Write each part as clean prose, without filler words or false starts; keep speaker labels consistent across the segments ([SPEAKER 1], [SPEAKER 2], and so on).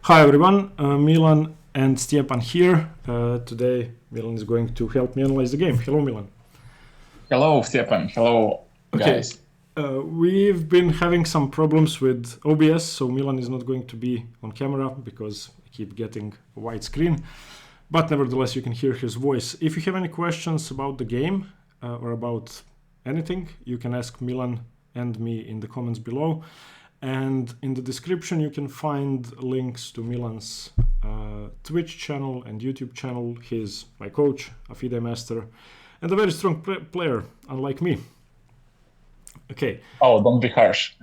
[SPEAKER 1] Hi everyone, Milan and Stepan here. Today Milan is going to help me analyze the game. Hello Milan.
[SPEAKER 2] Hello, Stepan. Hello, guys.
[SPEAKER 1] We've been having some problems with OBS, so Milan is not going to be on camera because I keep getting a white screen. But nevertheless, you can hear his voice. If you have any questions about the game or about anything, you can ask Milan and me in the comments below. And in the description, you can find links to Milan's Twitch channel and YouTube channel. He's my coach, a FIDE master, and a very strong player, unlike me. Okay.
[SPEAKER 2] Oh, don't be harsh.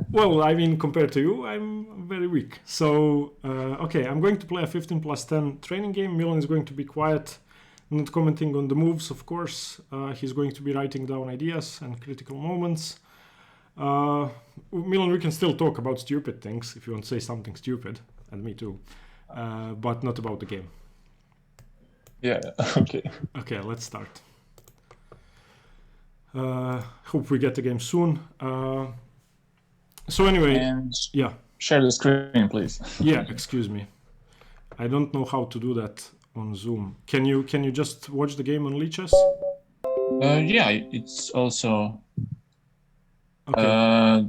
[SPEAKER 1] Well, I mean, compared to you, I'm very weak. So, okay, I'm going to play a 15+10 training game. Milan is going to be quiet, not commenting on the moves, of course. He's going to be writing down ideas and critical moments. Milan, we can still talk about stupid things if you want to say something stupid, and me too, but not about the game.
[SPEAKER 2] Yeah, okay.
[SPEAKER 1] Okay, let's start. Hope we get the game soon. So anyway,
[SPEAKER 2] And
[SPEAKER 1] yeah.
[SPEAKER 2] Share the screen, please.
[SPEAKER 1] Yeah, excuse me. I don't know how to do that on Zoom. Can you just watch the game on Lichess?
[SPEAKER 2] Yeah, it's also.
[SPEAKER 1] Okay.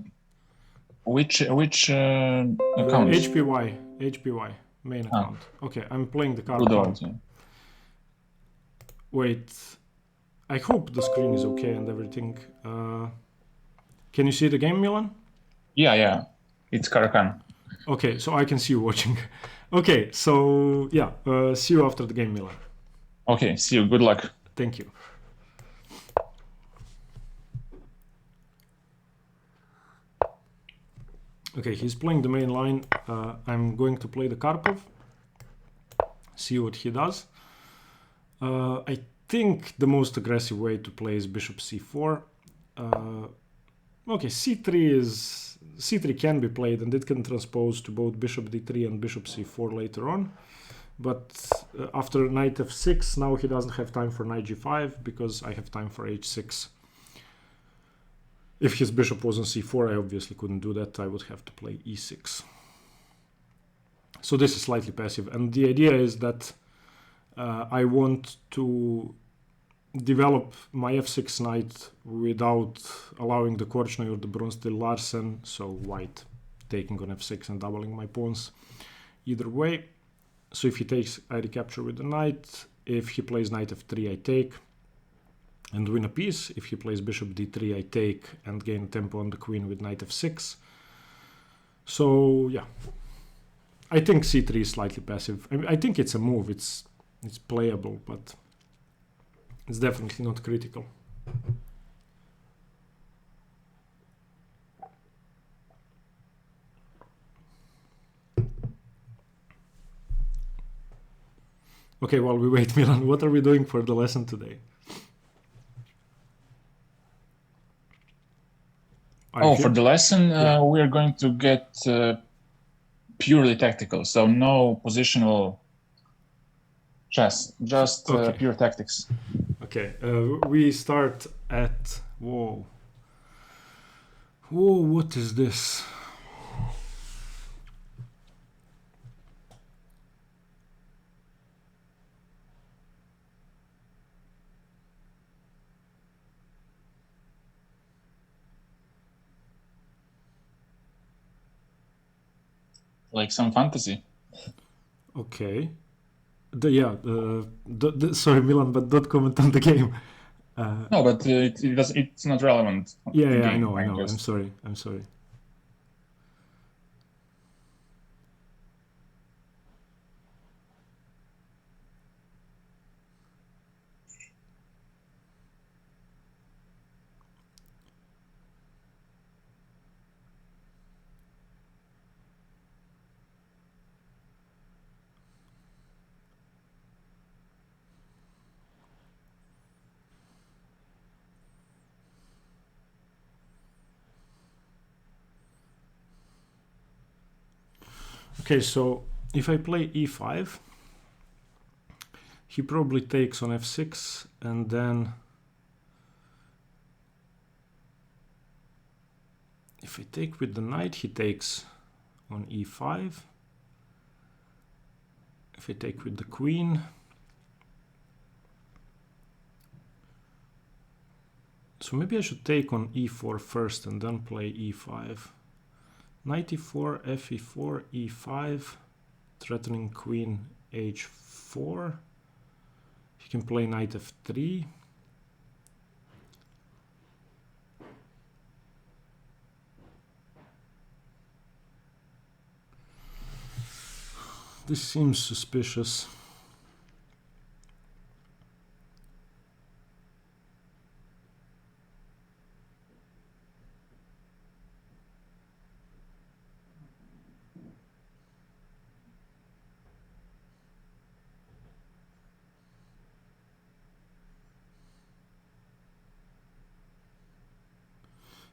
[SPEAKER 2] Which account?
[SPEAKER 1] HPY main account. Okay, I'm playing the caro-kann. Wait, I hope the screen is okay and everything. Can you see the game, Milan?
[SPEAKER 2] Yeah, it's caro-kann.
[SPEAKER 1] Okay, so I can see you watching. Okay, so yeah, see you after the game, Milan.
[SPEAKER 2] Okay, see you. Good luck.
[SPEAKER 1] Thank you. Okay, he's playing the main line. I'm going to play the Karpov. See what he does. I think the most aggressive way to play is bishop c4. Okay, c3 can be played and it can transpose to both bishop d3 and bishop c4 later on. But after knight f6, now he doesn't have time for knight g5 because I have time for h6. If his bishop was on c4, I obviously couldn't do that. I would have to play e6. So this is slightly passive. And the idea is that I want to develop my f6 knight without allowing the Korchnoi or the Bronsted Larsen. So white taking on f6 and doubling my pawns either way. So if he takes, I recapture with the knight. If he plays knight f3, I take and win a piece. If he plays bishop d3, I take and gain tempo on the queen with knight f6. So yeah, I think c3 is slightly passive. I think it's a move. It's playable, but it's definitely not critical. Okay, while we wait, Milan, what are we doing for the lesson today?
[SPEAKER 2] For the lesson, we are going to get purely tactical, so no positional chess, just pure tactics.
[SPEAKER 1] Okay, we start at... Whoa, what is this?
[SPEAKER 2] Like some fantasy.
[SPEAKER 1] Okay. Sorry, Milan, but don't comment on the game.
[SPEAKER 2] No, but it's not relevant.
[SPEAKER 1] Yeah, I know. I'm sorry. Okay, so if I play e5, he probably takes on f6, and then if I take with the knight, he takes on e5. If I take with the queen, so maybe I should take on e4 first and then play e5. Knight e4, f e4, e5, threatening queen h4. He can play knight f3. This seems suspicious.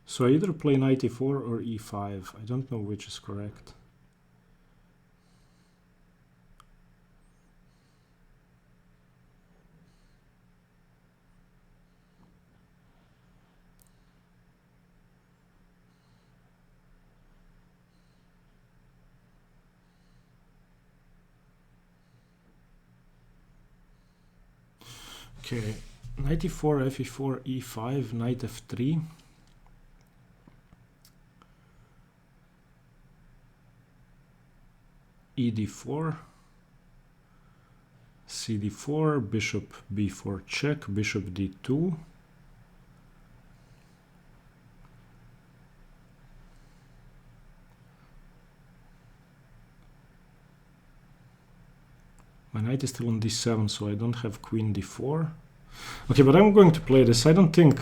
[SPEAKER 1] So I either play knight e4 or e5. I don't know which is correct. Okay, knight e4, f e4, e5, knight f3. E d4, c d4, bishop b4 check, bishop d2. My knight is still on d7, so I don't have queen d4. Okay, but I'm going to play this. I don't think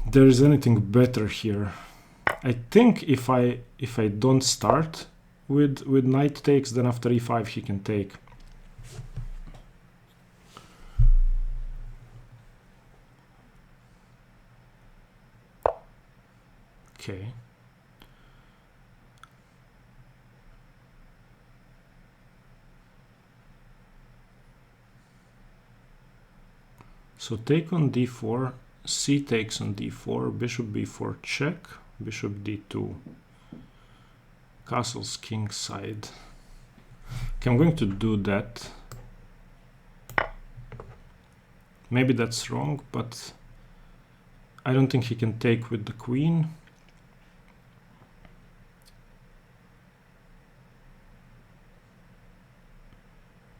[SPEAKER 1] there is anything better here. I think if I don't start with knight takes, then after e5 he can take. Okay. So take on d4, c takes on d4, bishop b4 check, bishop d2. Castles king side. Okay, I'm going to do that. Maybe that's wrong, but I don't think he can take with the queen.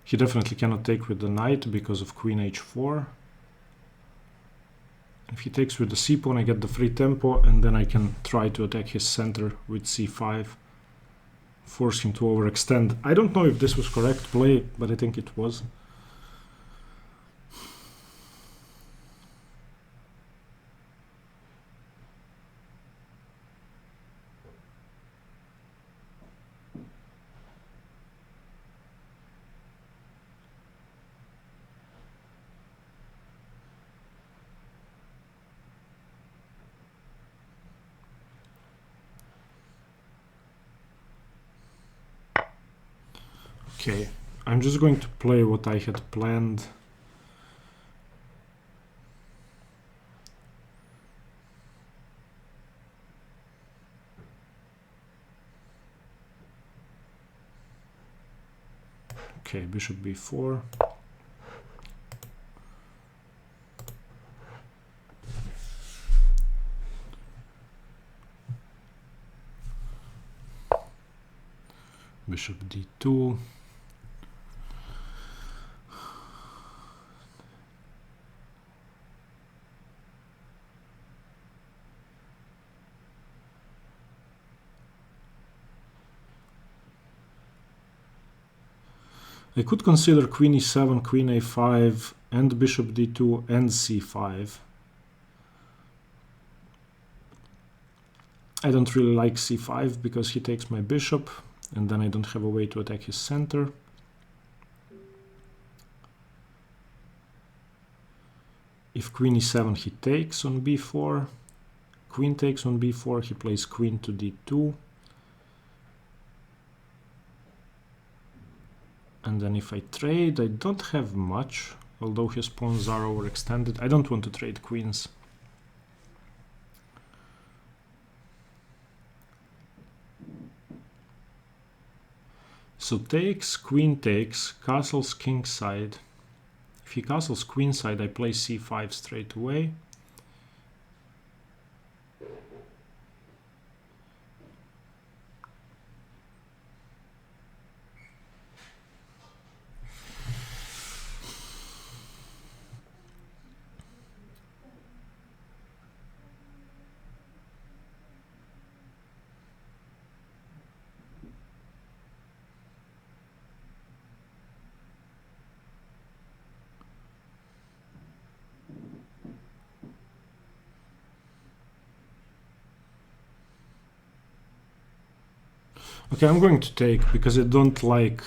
[SPEAKER 1] He definitely cannot take with the knight because of queen h4. If he takes with the c-pawn, I get the free tempo, and then I can try to attack his center with c5. Force him to overextend. I don't know if this was correct play, but I think it was. Okay, I'm just going to play what I had planned. Okay, bishop b4. Bishop d2. I could consider queen e7, queen a5, and bishop d2 and c5. I don't really like c5 because he takes my bishop, and then I don't have a way to attack his center. If queen e7, he takes on b4. Queen takes on b4, he plays queen to d2. And then if I trade, I don't have much, although his pawns are overextended. I don't want to trade queens. So takes, queen takes, castles king side. If he castles queen side, I play c5 straight away. Okay, I'm going to take because I don't like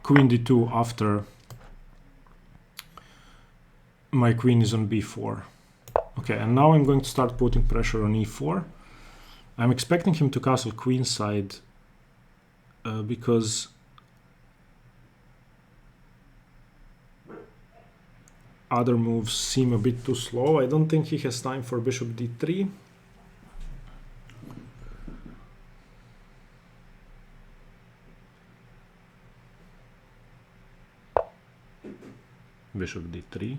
[SPEAKER 1] queen d2 after my queen is on b4. Okay, and now I'm going to start putting pressure on e4. I'm expecting him to castle queenside because other moves seem a bit too slow. I don't think he has time for bishop d3. Bishop d3.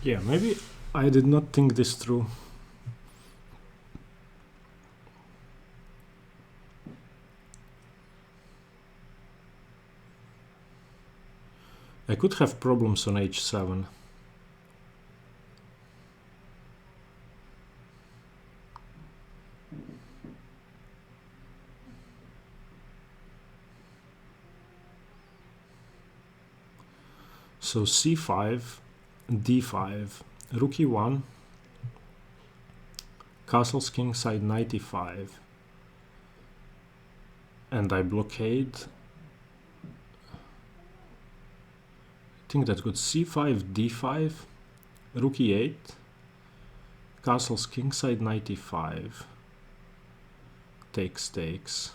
[SPEAKER 1] Yeah, maybe I did not think this through. I could have problems on h7. So c5, d5, rook e1, castles kingside knight e5, and I blockade. I think that's good. c5, d5, rook e8, castles kingside knight e5, takes, takes.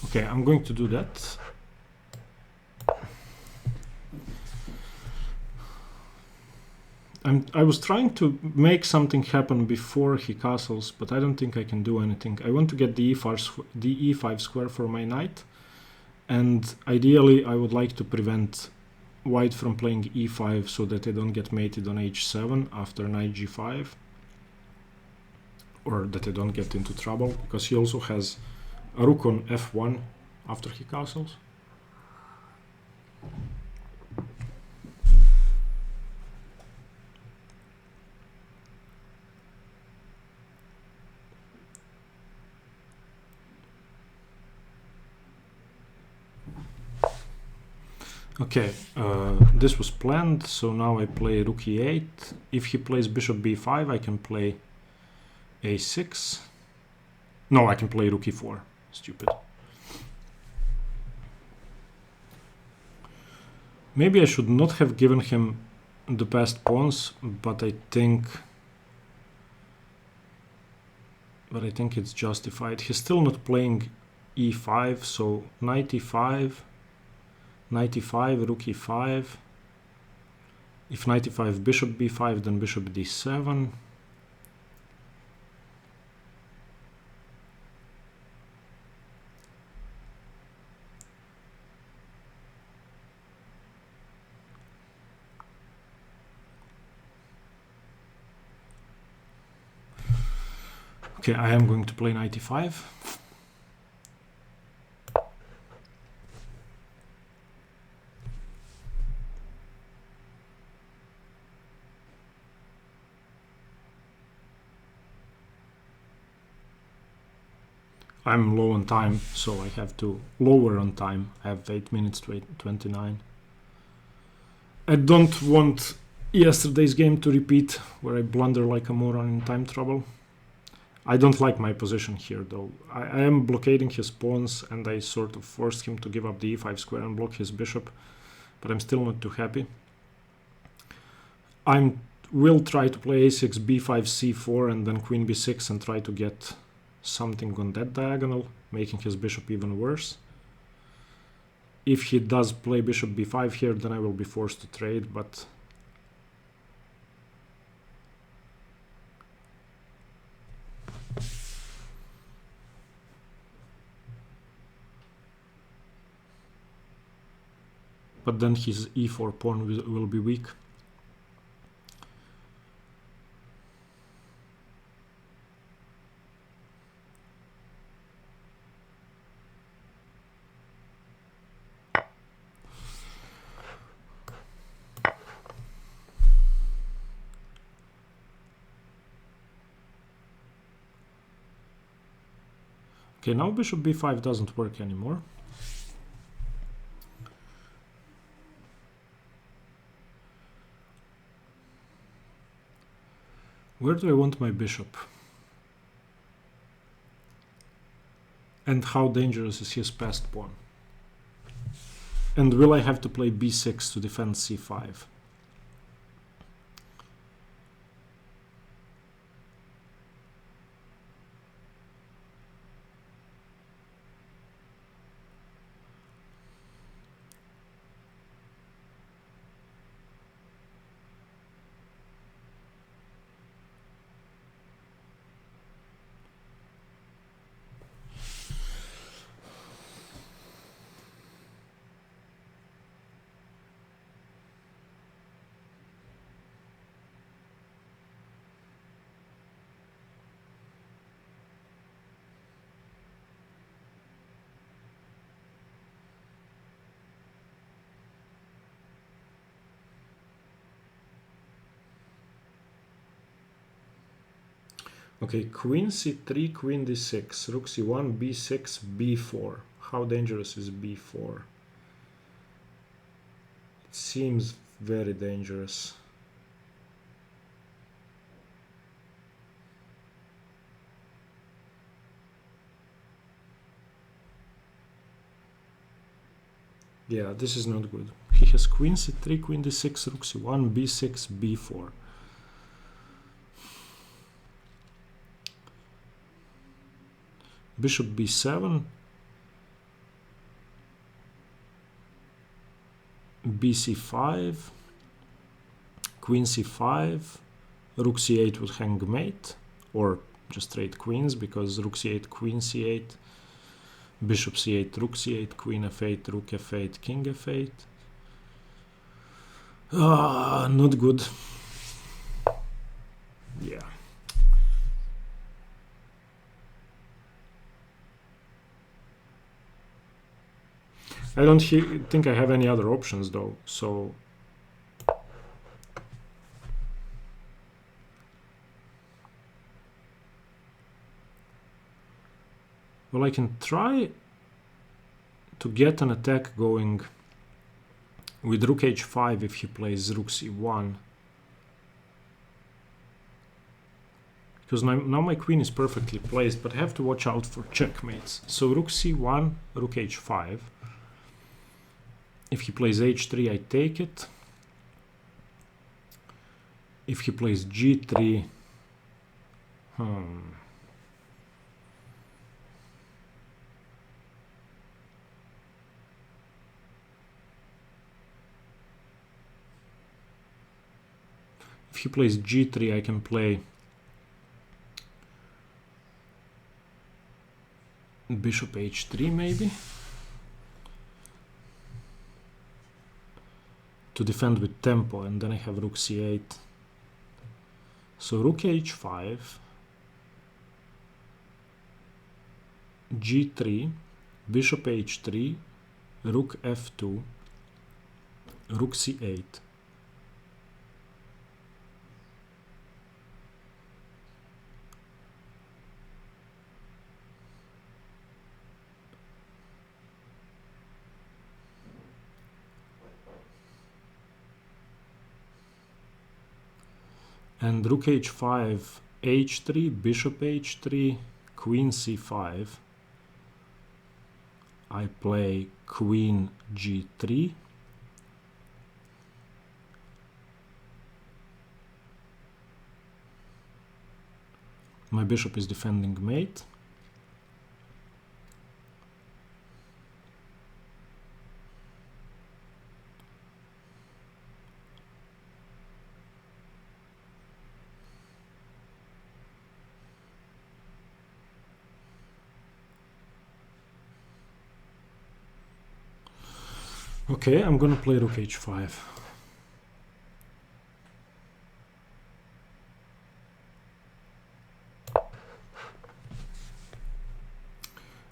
[SPEAKER 1] Okay, I'm going to do that. I was trying to make something happen before he castles, but I don't think I can do anything. I want to get the e5 square for my knight, and ideally I would like to prevent white from playing e5 so that I don't get mated on h7 after knight g5, or that I don't get into trouble, because he also has a rook on f1 after he castles. Okay, this was planned, so now I play rook e8. If he plays bishop b5, I can play a6. No, I can play rook e4. Stupid. Maybe I should not have given him the passed pawns, but I think it's justified. He's still not playing e5, so knight e5, knight e5, rook e5. If knight e5, bishop b5, then bishop d7. Okay, I am going to play knight e5. I'm low on time, so I have to lower on time. I have 8 minutes to 29. I don't want yesterday's game to repeat, where I blunder like a moron in time trouble. I don't like my position here, though. I am blockading his pawns, and I sort of forced him to give up the e5 square and block his bishop. but I'm still not too happy. Will try to play a6, b5, c4, and then queen b6 and try to get something on that diagonal, making his bishop even worse. If he does play bishop b5 here, then I will be forced to trade, but then his e4 pawn will be weak. Okay, now bishop b5 doesn't work anymore. Where do I want my bishop? And how dangerous is his passed pawn? And will I have to play b6 to defend c5? Okay, queen c3, queen d6, rook c1, b6, b4. How dangerous is b4? It seems very dangerous. Yeah, this is not good. He has queen c3, queen d6, rook c1, b6, b4. Bishop b7, bc5, queen c5, rook c8 would hang mate, or just trade queens, because rook c8, queen c8, bishop c8, rook c8, queen f8, rook f8, king f8. Not good. Yeah. I don't think I have any other options though, so well, I can try to get an attack going with rook h5 if he plays rook c1, because now my queen is perfectly placed, but I have to watch out for checkmates. So rook c1, rook h5. If he plays h3, I take it. If he plays g3, if he plays g3, I can play bishop h3 maybe, to defend with tempo, and then I have rook c8. So rook h5, g3, bishop h3, rook f2, rook c8. And rook h5, h3, bishop h3, queen c5. I play queen g3, My bishop is defending mate. Okay, I'm gonna play rook h5.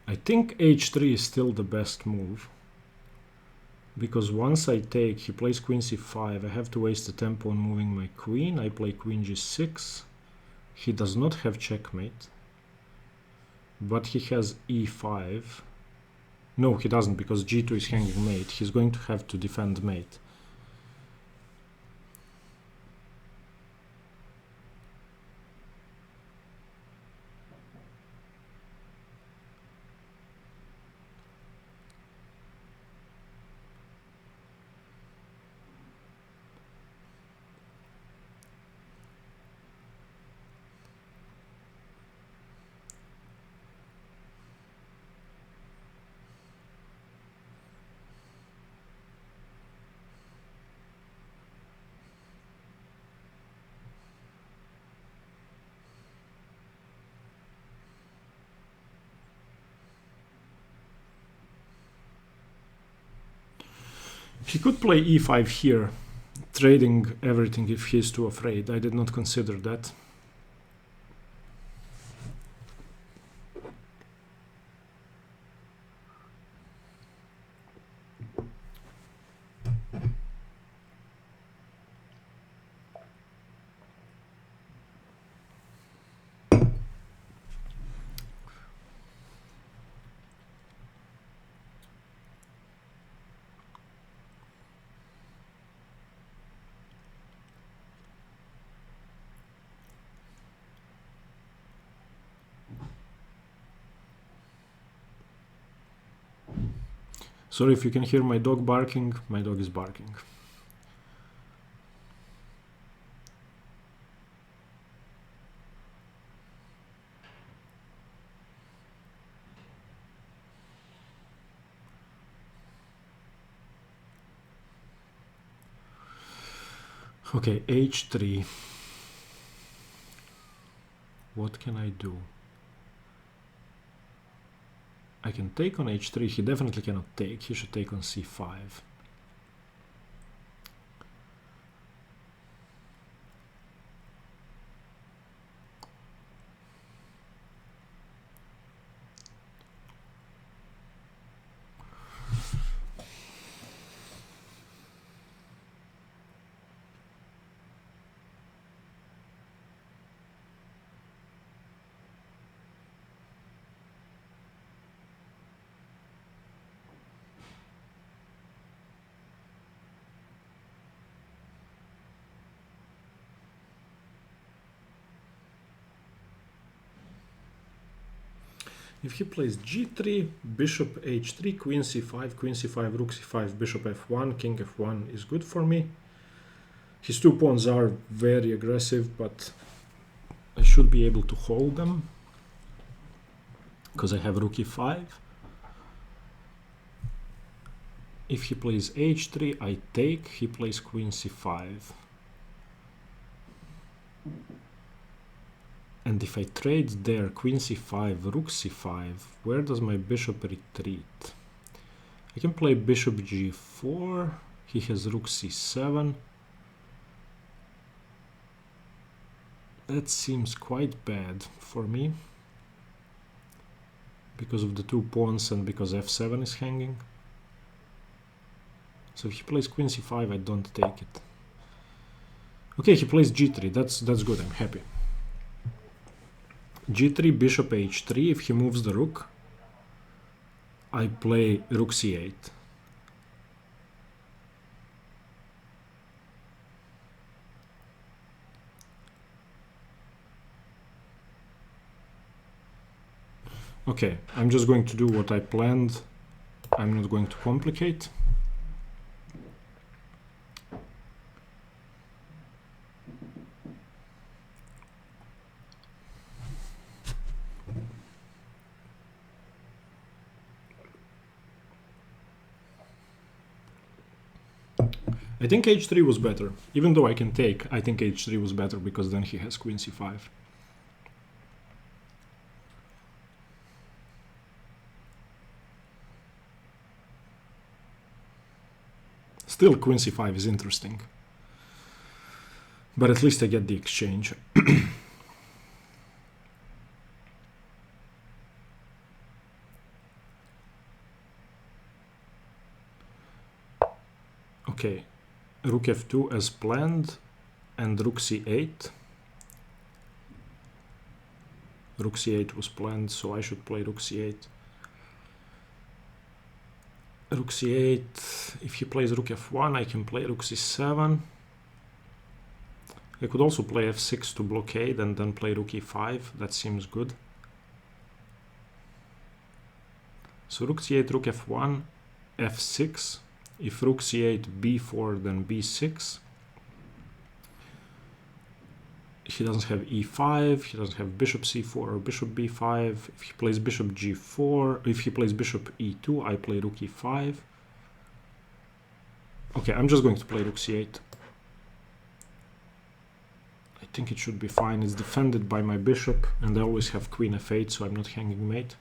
[SPEAKER 1] I think h3 is still the best move, because once I take, he plays queen c5, I have to waste the tempo on moving my queen. I play queen g6. He does not have checkmate, but he has e5. No, he doesn't, because g2 is hanging mate. He's going to have to defend mate. He could play e5 here, trading everything if he's too afraid. I did not consider that. Sorry if you can hear my dog barking. My dog is barking. Okay, h3. What can I do? I can take on h3. He definitely cannot take. He should take on c5. If he plays g3, bishop h3, queen c5, rook c5, bishop f1, king f1 is good for me. His two pawns are very aggressive, but I should be able to hold them because I have rook e5. If he plays h3, I take. He plays queen c5. And if I trade there queen c5, rook c5, where does my bishop retreat? I can play bishop g4. He has rook c7. That seems quite bad for me because of the two pawns and because f7 is hanging. So if he plays queen c5, I don't take it. Okay, he plays g3. That's good. I'm happy. g3, bishop h3. If he moves the rook, I play rook c8. Okay, I'm just going to do what I planned. I'm not going to complicate. I think h3 was better. Even though I can take, I think h3 was better because then he has queen c5. Still, queen c5 is interesting. But at least I get the exchange. Okay, rook f2 as planned, and rook c8. Rook c8 was planned, so I should play rook c8. Rook c8, if he plays rook f1, I can play rook c7. I could also play f6 to blockade and then play rook e5, that seems good. So rook c8, rook f1, f6. If rook c8, b4, then b6. He doesn't have e5, he doesn't have bishop c4 or bishop b5. If he plays bishop g4, if he plays bishop e2, I play rook e5. Okay, I'm just going to play rook c8. I think it should be fine. It's defended by my bishop, and I always have queen f8, so I'm not hanging mate.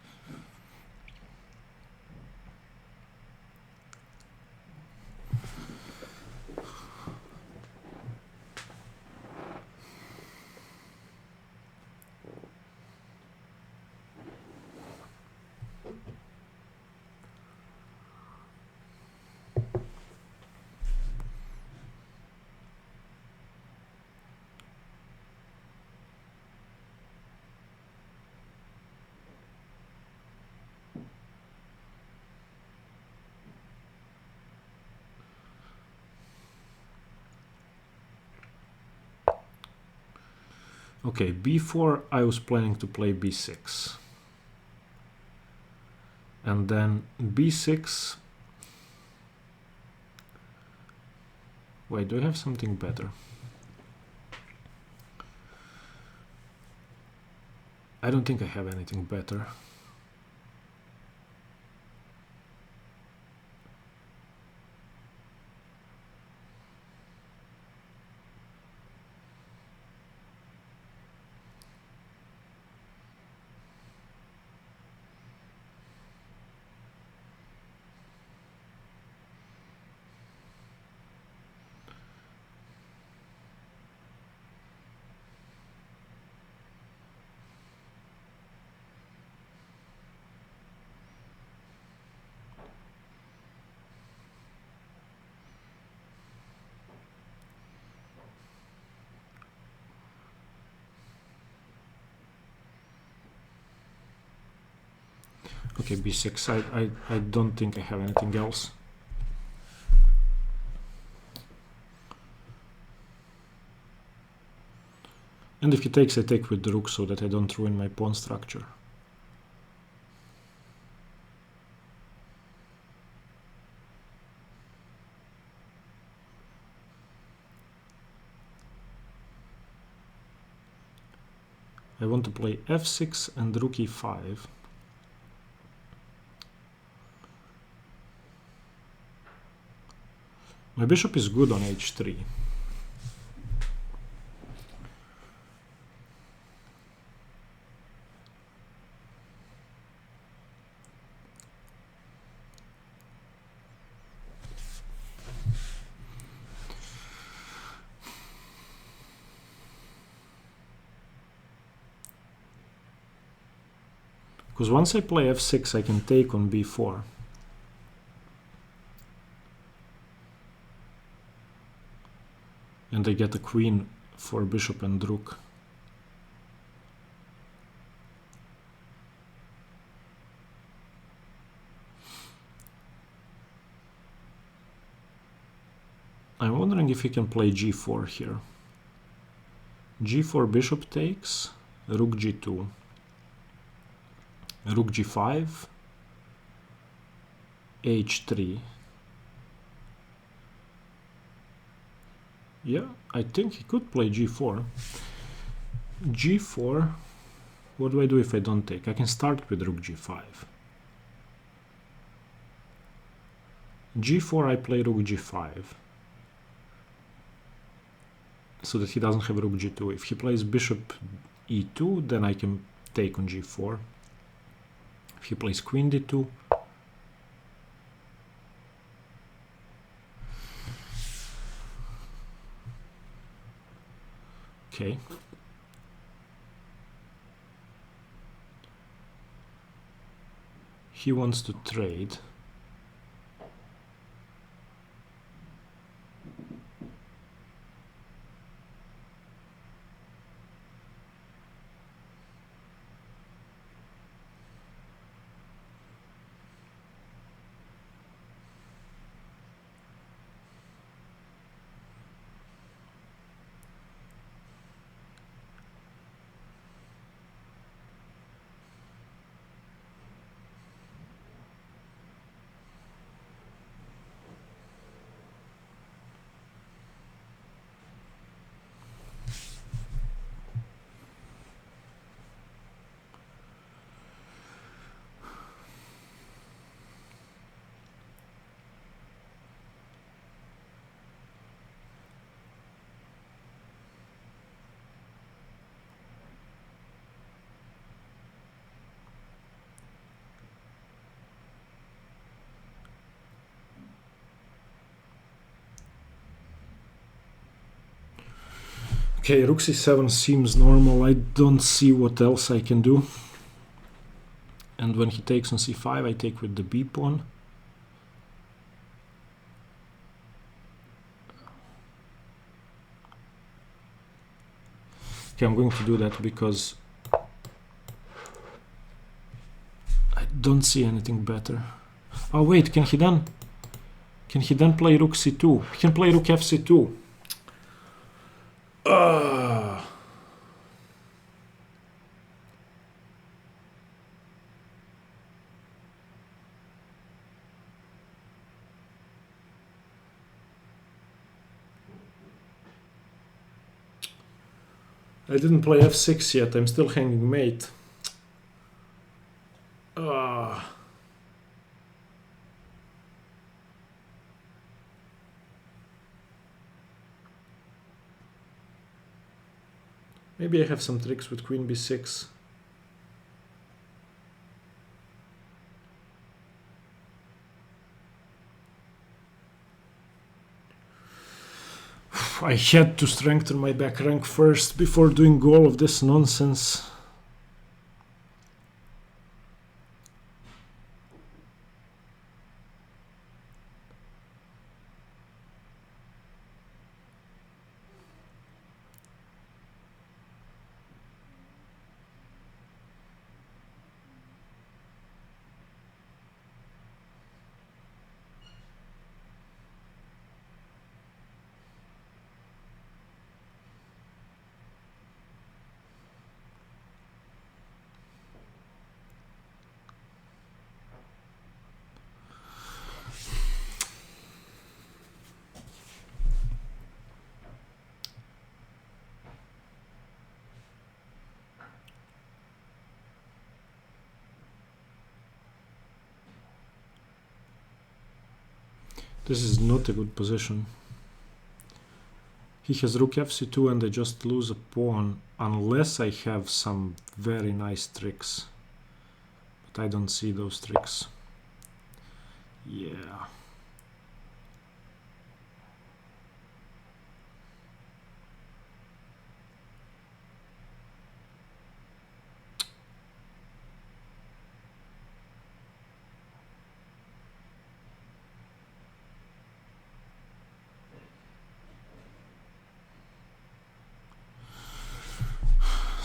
[SPEAKER 1] Okay, b4, I was planning to play b6. And then b6. Wait, do I have something better? I don't think I have anything better. Okay, b6. I don't think I have anything else. And if he takes, I take with the rook so that I don't ruin my pawn structure. I want to play f6 and rook e5. My bishop is good on h3. Because once I play f6, I can take on b4. And I get a queen for bishop and rook. I'm wondering if he can play g4 here. g4 bishop takes, rook g2, rook g5, h3. Yeah, I think he could play g4. g4, what do I do if I don't take? I can start with rook g5. g4, I play rook g5. so that he doesn't have rook g2. If he plays bishop e2, then I can take on g4. If he plays queen d2, okay. He wants to trade. Okay, rook c7 seems normal. I don't see what else I can do. And when he takes on c5, I take with the b pawn. Okay, I'm going to do that because I don't see anything better. Oh wait, can he then play rook c2? He can play rook fc2. I didn't play f6 yet. I'm still hanging mate. Maybe I have some tricks with queen b6. I had to strengthen my back rank first before doing all of this nonsense. This is not a good position. He has rook fc2 and I just lose a pawn unless I have some very nice tricks. But I don't see those tricks. Yeah.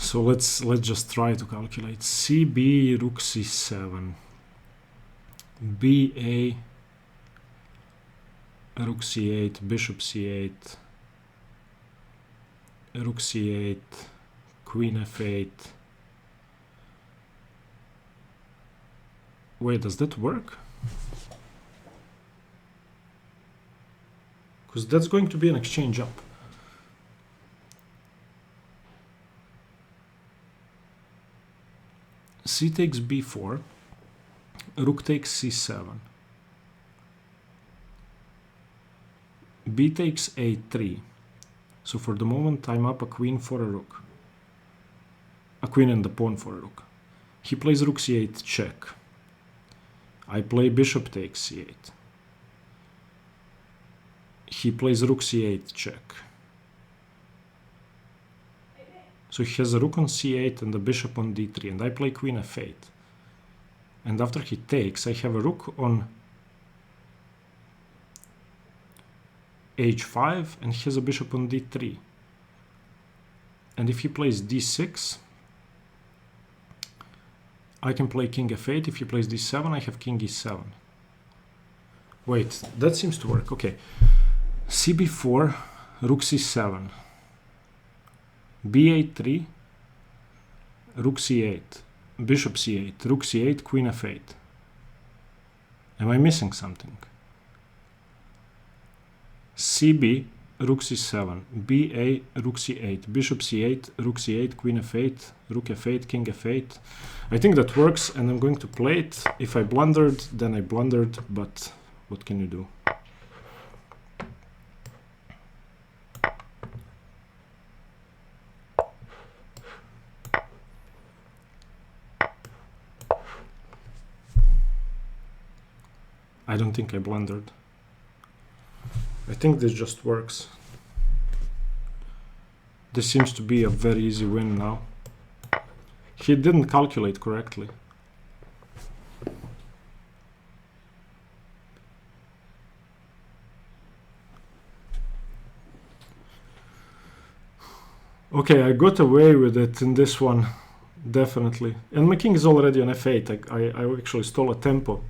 [SPEAKER 1] So let's just try to calculate. CB, rook c7, BA, rook c8, bishop c8, rook c8, queen f8. Wait, does that work? Because that's going to be an exchange up. C takes b4, rook takes c7, b takes a3. So for the moment, I'm up a queen for a rook. A queen and a pawn for a rook. He plays rook c8 check. I play bishop takes c8. He plays rook c8 check. So he has a rook on c8 and a bishop on d3, and I play queen f8. And after he takes, I have a rook on h5, and he has a bishop on d3. And if he plays d6, I can play king f8. If he plays d7, I have king e7. Wait, that seems to work. Okay. cb4, rook c7, b8-3, rook c8, bishop c8, rook c8, queen f8. Am I missing something? cb, rook c7, ba, rook c8, bishop c8, rook c8, queen f8, rook f8, king f8. I think that works, and I'm going to play it. If I blundered, then I blundered, but what can you do? I don't think I blundered. I think this just works. This seems to be a very easy win now. He didn't calculate correctly. Okay, I got away with it in this one, definitely. And my king is already on f8. I actually stole a tempo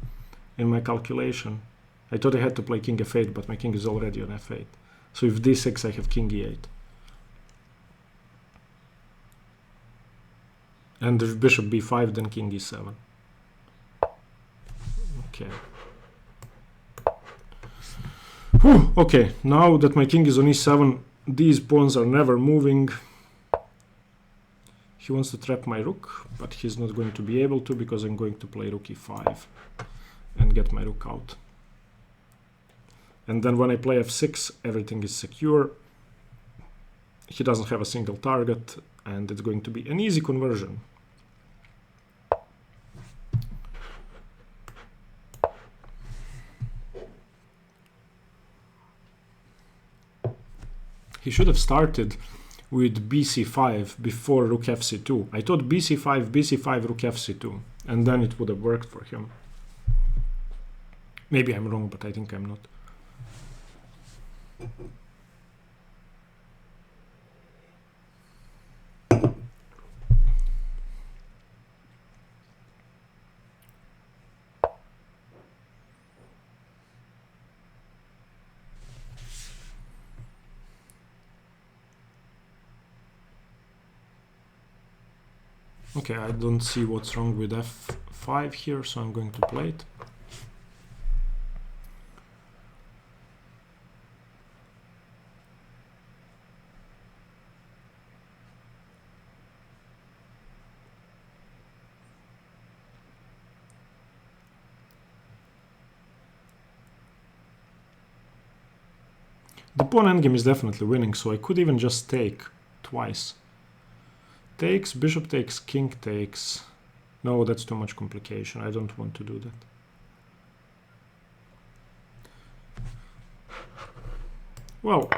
[SPEAKER 1] in my calculation. I thought I had to play king f8, but my king is already on f8. So if d6, I have king e8. And if bishop b5, then king e7. Okay. Whew, okay, now that my king is on e7, these pawns are never moving. He wants to trap my rook, but he's not going to be able to because I'm going to play rook e5 and get my rook out. And then when I play f6, everything is secure. He doesn't have a single target, and it's going to be an easy conversion. He should have started with bc5 before rook fc2. I thought bc5, bc5, rook fc2, and then it would have worked for him. Maybe I'm wrong, but I think I'm not. Okay, I don't see what's wrong with f5 here, so I'm going to play it. The pawn endgame is definitely winning, so I could even just take twice. Takes, bishop takes, king takes. No, that's too much complication. I don't want to do that. Well,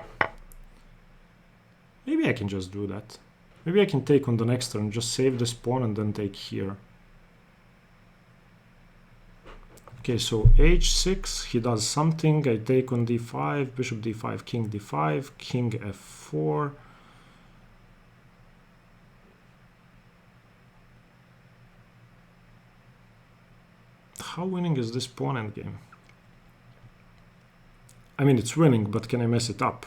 [SPEAKER 1] maybe I can just do that. Maybe I can take on the next turn, just save this pawn and then take here. Okay, so h6, he does something. I take on d5, bishop d5, king d5, king f4. How winning is this pawn endgame? I mean, it's winning, but can I mess it up?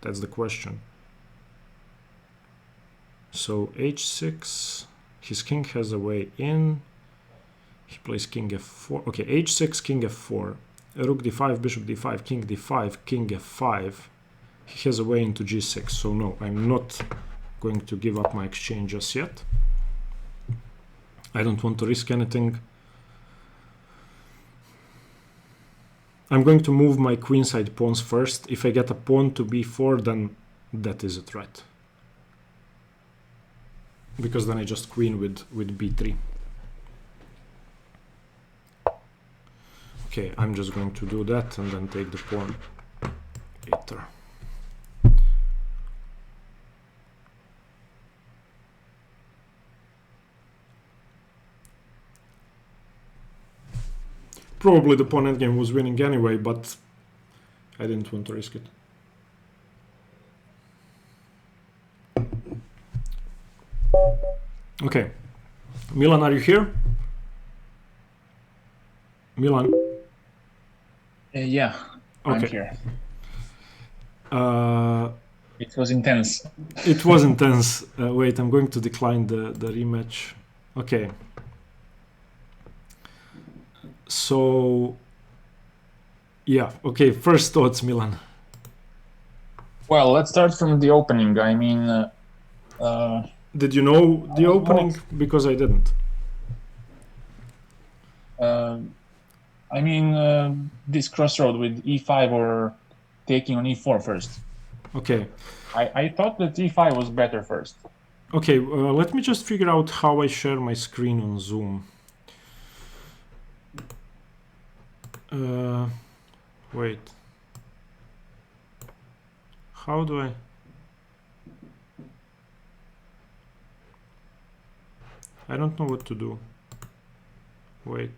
[SPEAKER 1] That's the question. So h6, his king has a way in. He plays king f4. Okay, h6, king f4. Rook d5, bishop d5, king d5, king f5. He has a way into g6, so no, I'm not going to give up my exchange just yet. I don't want to risk anything. I'm going to move my queenside pawns first. If I get a pawn to b4, then that is a threat. Because then I just queen with b3. Okay, I'm just going to do that and then take the pawn later. Probably the pawn endgame was winning anyway, but I didn't want to risk it. Okay, Milan, are you here? Milan?
[SPEAKER 2] Yeah,
[SPEAKER 1] okay.
[SPEAKER 2] I'm here. It was intense.
[SPEAKER 1] It was intense. Wait, I'm going to decline the rematch. Okay. So, yeah, okay, first thoughts, Milan.
[SPEAKER 2] Well, let's start from the opening. I mean...
[SPEAKER 1] did you know the opening? Because I didn't.
[SPEAKER 2] I mean, this crossroad with e5 or taking on e4 first.
[SPEAKER 1] Okay.
[SPEAKER 2] I thought that e5 was better first.
[SPEAKER 1] Okay, let me just figure out how I share my screen on Zoom. Wait. How do I... I don't know what to do. Wait.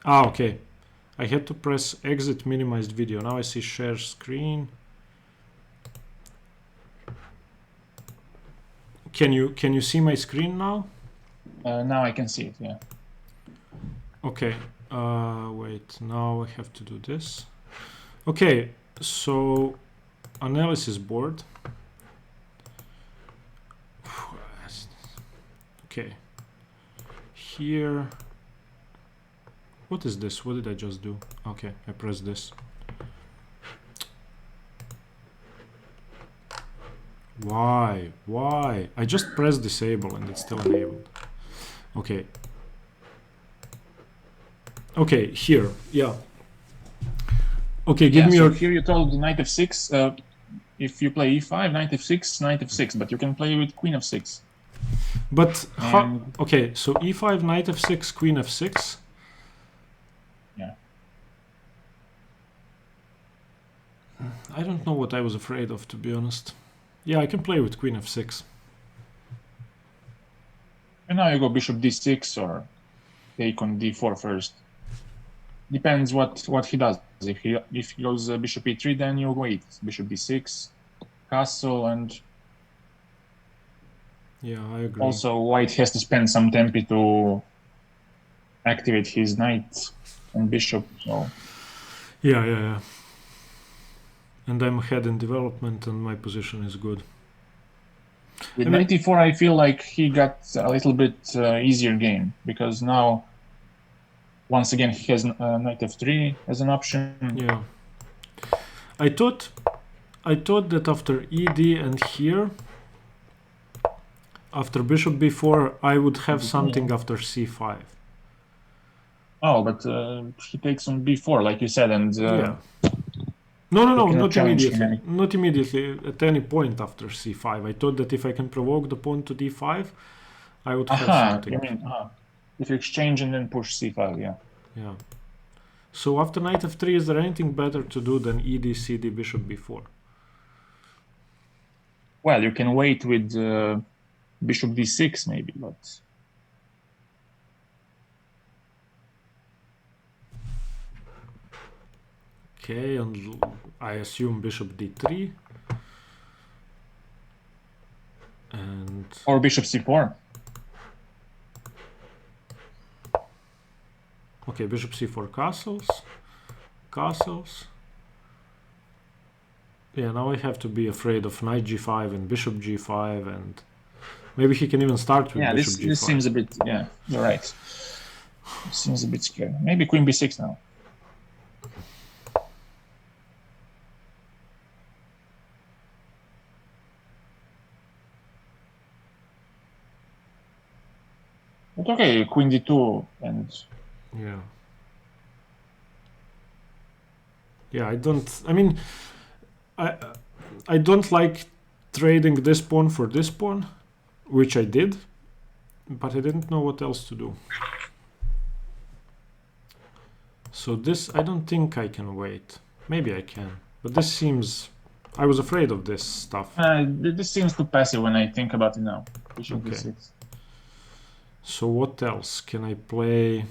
[SPEAKER 1] Ah, okay. I had to press exit minimized video. Now I see share screen. Can you see my screen now?
[SPEAKER 2] Now I can see it, yeah.
[SPEAKER 1] Okay. Wait, now I have to do this. Okay, so analysis board. Okay. Here. What is this? What did I just do? Okay, I press this. Why? Why? I just pressed disable and it's still enabled. Okay. Okay, here. Yeah. Okay, give me
[SPEAKER 2] so
[SPEAKER 1] your...
[SPEAKER 2] Here you told knight f6. If you play e5, knight f6, knight f6, but you can play with queen f6.
[SPEAKER 1] But how... Okay, so e5, knight f6, queen f6.
[SPEAKER 2] Yeah.
[SPEAKER 1] I don't know what I was afraid of, to be honest. Yeah, I can play with queen f6.
[SPEAKER 2] And now you go bishop d6 or take on d4 first. Depends what he does. If he goes bishop e3, then you wait. Bishop d6, castle, and
[SPEAKER 1] yeah, I agree.
[SPEAKER 2] Also, white has to spend some tempo to activate his knight and bishop. So
[SPEAKER 1] yeah. And I'm ahead in development, and my position is good.
[SPEAKER 2] With knight e4, I feel like he got a little bit easier game because now, once again, he has knight f3 as an option.
[SPEAKER 1] Yeah. I thought that after ed and here, after bishop b4, I would have something after c5.
[SPEAKER 2] Oh, but he takes on b4, like you said, and
[SPEAKER 1] yeah. No, not immediately.
[SPEAKER 2] Him.
[SPEAKER 1] Not immediately. At any point after c5, I thought that if I can provoke the pawn to d5, I would have something.
[SPEAKER 2] You mean if you exchange and then push c5, yeah.
[SPEAKER 1] Yeah. So after knight f3, is there anything better to do than ed, cd, bishop b4?
[SPEAKER 2] Well, you can wait with bishop d6 maybe, but...
[SPEAKER 1] Okay, and I assume bishop d3. And...
[SPEAKER 2] Or bishop c4.
[SPEAKER 1] Okay, bishop c4 castles. Yeah, now I have to be afraid of knight g5 and bishop g5, and maybe he can even start with bishop g5.
[SPEAKER 2] This seems a bit, yeah, you're right. It seems a bit scary. Maybe queen b6 now. But okay, queen d2 and
[SPEAKER 1] yeah. Yeah, I mean, I don't like trading this pawn for this pawn, which I did, but I didn't know what else to do. So this, I don't think I can wait. Maybe I can, but this seems... I was afraid of this stuff.
[SPEAKER 2] this seems too passive when I think about it now. Bishop
[SPEAKER 1] Okay.
[SPEAKER 2] d6.
[SPEAKER 1] So what else can I play?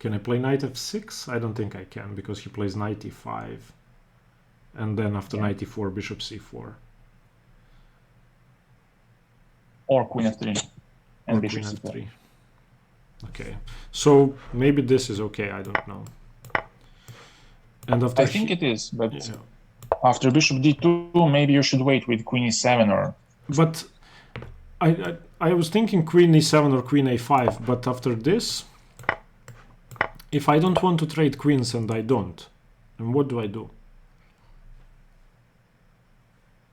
[SPEAKER 1] Can I play knight f6? I don't think I can, because he plays knight e5. And then after knight e4, bishop c4.
[SPEAKER 2] Or queen f3. And
[SPEAKER 1] Or
[SPEAKER 2] bishop
[SPEAKER 1] queen
[SPEAKER 2] c4.
[SPEAKER 1] f3. Okay. So maybe this is okay, I don't know. And after
[SPEAKER 2] I think it is, but
[SPEAKER 1] yeah.
[SPEAKER 2] after bishop d2, maybe you should wait with queen e7 or...
[SPEAKER 1] But I was thinking queen e7 or queen a5, but after this, if I don't want to trade queens and I don't, then what do I do?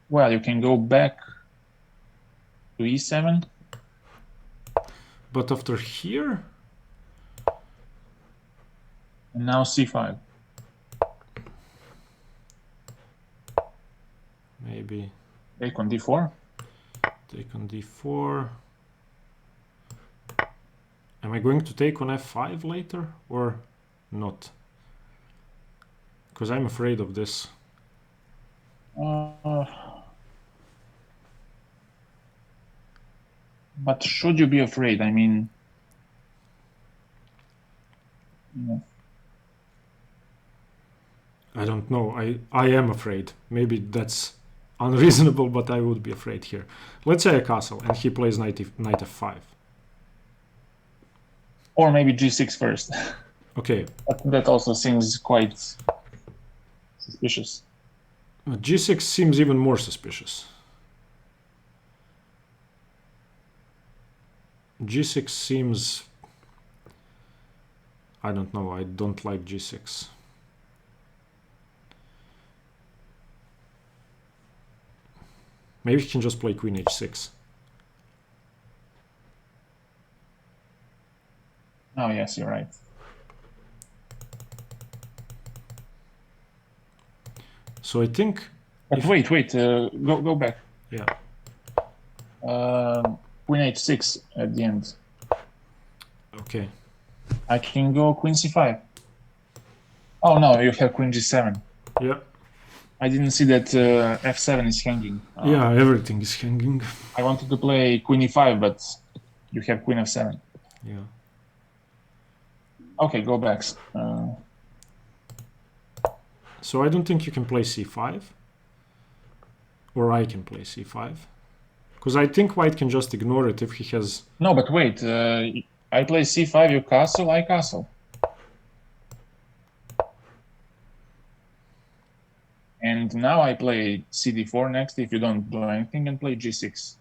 [SPEAKER 2] Well, you can go back to e7.
[SPEAKER 1] But after here?
[SPEAKER 2] And now c5.
[SPEAKER 1] Maybe
[SPEAKER 2] Take on d4.
[SPEAKER 1] take on d4. Am I going to take on f5 later or not? Because I'm afraid of this.
[SPEAKER 2] But should you be afraid? I mean... Yeah.
[SPEAKER 1] I don't know. I am afraid. Maybe that's unreasonable, but I would be afraid here. Let's say a castle, and he plays knight f5.
[SPEAKER 2] Or maybe g6 first.
[SPEAKER 1] Okay.
[SPEAKER 2] But that also seems quite suspicious.
[SPEAKER 1] G6 seems even more suspicious. G6 seems... I don't know. I don't like G6. Maybe he can just play queen h6.
[SPEAKER 2] Oh, yes, you're right.
[SPEAKER 1] So I think...
[SPEAKER 2] But wait, go back.
[SPEAKER 1] Yeah.
[SPEAKER 2] Queen h6 at the end.
[SPEAKER 1] Okay.
[SPEAKER 2] I can go queen c5. Oh, no, you have queen g7.
[SPEAKER 1] Yeah.
[SPEAKER 2] I didn't see that f7 is hanging.
[SPEAKER 1] Yeah, everything is hanging.
[SPEAKER 2] I wanted to play queen e5, but you have queen f7.
[SPEAKER 1] Yeah.
[SPEAKER 2] Okay, go back.
[SPEAKER 1] So I don't think you can play c5. Or I can play c5. Because I think white can just ignore it if he has...
[SPEAKER 2] No, but wait. I play c5, you castle, I castle. And now I play cd4 next if you don't do anything, and play g6.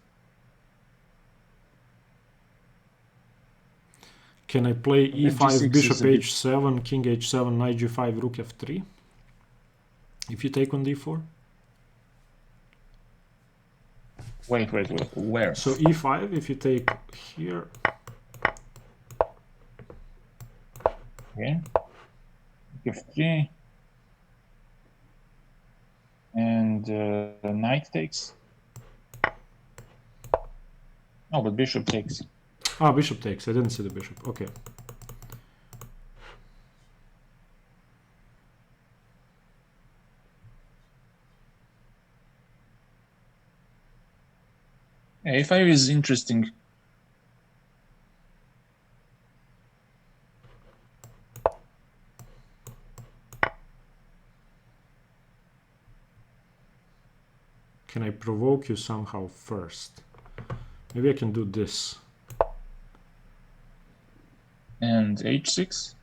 [SPEAKER 1] Can I play e5,
[SPEAKER 2] G6
[SPEAKER 1] bishop
[SPEAKER 2] is a bit-
[SPEAKER 1] h7, king h7, knight g5, rook f3? If you take on d4?
[SPEAKER 2] Wait, where?
[SPEAKER 1] So e5, if you take here...
[SPEAKER 2] Okay. f3. And knight takes. Oh, but bishop takes.
[SPEAKER 1] Ah, bishop takes. I didn't see the bishop. Okay.
[SPEAKER 2] Yeah, a5 is interesting.
[SPEAKER 1] Can I provoke you somehow first? Maybe I can do this.
[SPEAKER 2] And h6.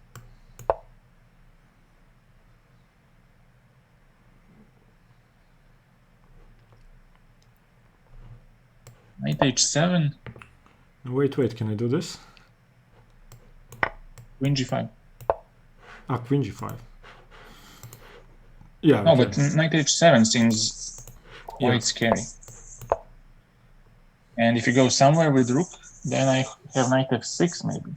[SPEAKER 2] Knight h7.
[SPEAKER 1] Wait, can I do this?
[SPEAKER 2] Queen g5.
[SPEAKER 1] Ah, queen g5. Yeah.
[SPEAKER 2] No,
[SPEAKER 1] Okay.
[SPEAKER 2] but knight h7 seems quite scary. And if you go somewhere with rook, then I have knight f6 maybe.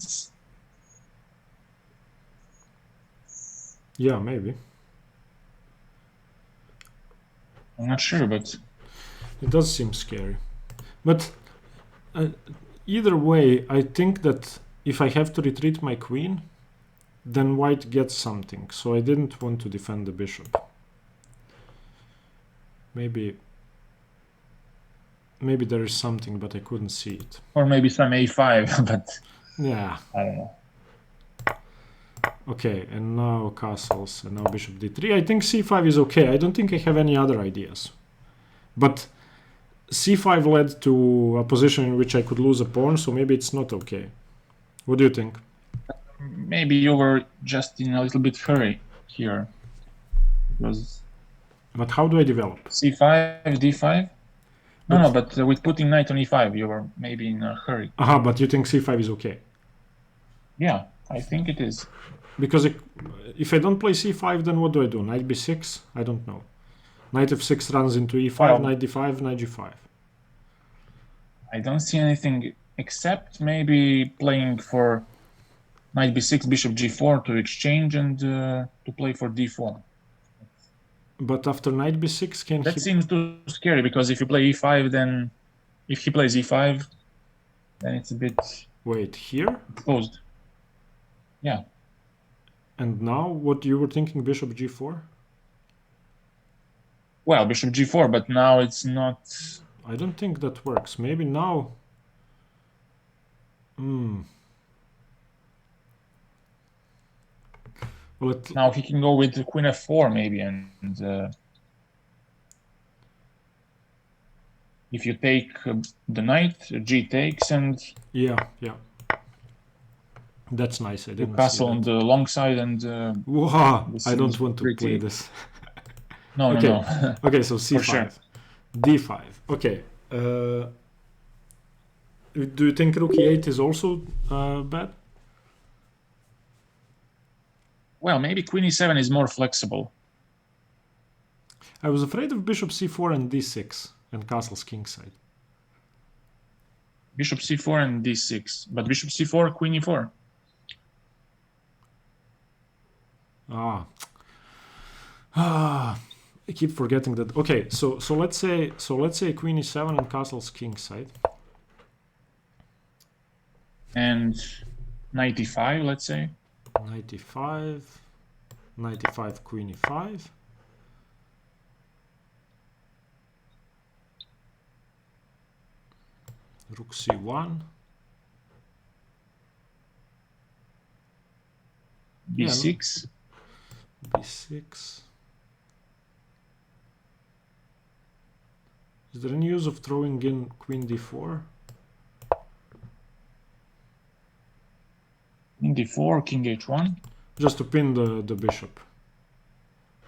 [SPEAKER 1] Yeah, maybe.
[SPEAKER 2] I'm not sure, but
[SPEAKER 1] It does seem scary. But either way, I think that if I have to retreat my queen, then white gets something. So I didn't want to defend the bishop. Maybe there is something, but I couldn't see it.
[SPEAKER 2] or maybe some a5, but
[SPEAKER 1] Yeah.
[SPEAKER 2] I don't know.
[SPEAKER 1] Okay, and now castles, and now bishop d3. I think c5 is okay. I don't think I have any other ideas. But c5 led to a position in which I could lose a pawn, so maybe it's not okay. What do you think?
[SPEAKER 2] Maybe you were just in a little bit hurry here. Because
[SPEAKER 1] But how do I develop?
[SPEAKER 2] c5, d5? No, but with putting knight on e5, you were maybe in a hurry.
[SPEAKER 1] Aha, but you think c5 is okay?
[SPEAKER 2] Yeah, I think it is.
[SPEAKER 1] Because if I don't play c5, then what do I do? Knight b6? I don't know. Knight f6 runs into e5,
[SPEAKER 2] Well,
[SPEAKER 1] knight d5, knight g5.
[SPEAKER 2] I don't see anything except maybe playing for knight b6, bishop g4 to exchange and to play for d4.
[SPEAKER 1] But after knight b6, can
[SPEAKER 2] That
[SPEAKER 1] he...
[SPEAKER 2] seems too scary, because if you play e5, then if he plays e5, then it's a bit
[SPEAKER 1] Wait, here?
[SPEAKER 2] exposed. Yeah.
[SPEAKER 1] And now, what you were thinking, bishop g4?
[SPEAKER 2] Well, bishop g4, but now it's not...
[SPEAKER 1] I don't think that works. Maybe now... Well,
[SPEAKER 2] Now he can go with queen f4 maybe, and if you take the knight, g takes, and
[SPEAKER 1] yeah. That's nice. I
[SPEAKER 2] you
[SPEAKER 1] didn't
[SPEAKER 2] castle
[SPEAKER 1] see
[SPEAKER 2] on
[SPEAKER 1] that.
[SPEAKER 2] the long side, and
[SPEAKER 1] Wow,
[SPEAKER 2] this
[SPEAKER 1] I don't
[SPEAKER 2] is
[SPEAKER 1] want to
[SPEAKER 2] pretty-
[SPEAKER 1] play this.
[SPEAKER 2] no,
[SPEAKER 1] Okay.
[SPEAKER 2] no.
[SPEAKER 1] Okay, so c5.
[SPEAKER 2] sure.
[SPEAKER 1] d5. Okay. Do you think rook e8 is also bad?
[SPEAKER 2] Well, maybe queen e7 is more flexible.
[SPEAKER 1] I was afraid of bishop c4 and d6 and castles kingside.
[SPEAKER 2] Bishop c4 and d6, but bishop c4, queen e4.
[SPEAKER 1] I keep forgetting that. Okay, so let's say queen e7 and castles kingside.
[SPEAKER 2] And knight e5, let's say.
[SPEAKER 1] Knight e5, knight e5, queen e5. Rook c1.
[SPEAKER 2] b6.
[SPEAKER 1] b6. Is there any use of throwing in queen d4?
[SPEAKER 2] Queen d4, king h1.
[SPEAKER 1] Just to pin the bishop.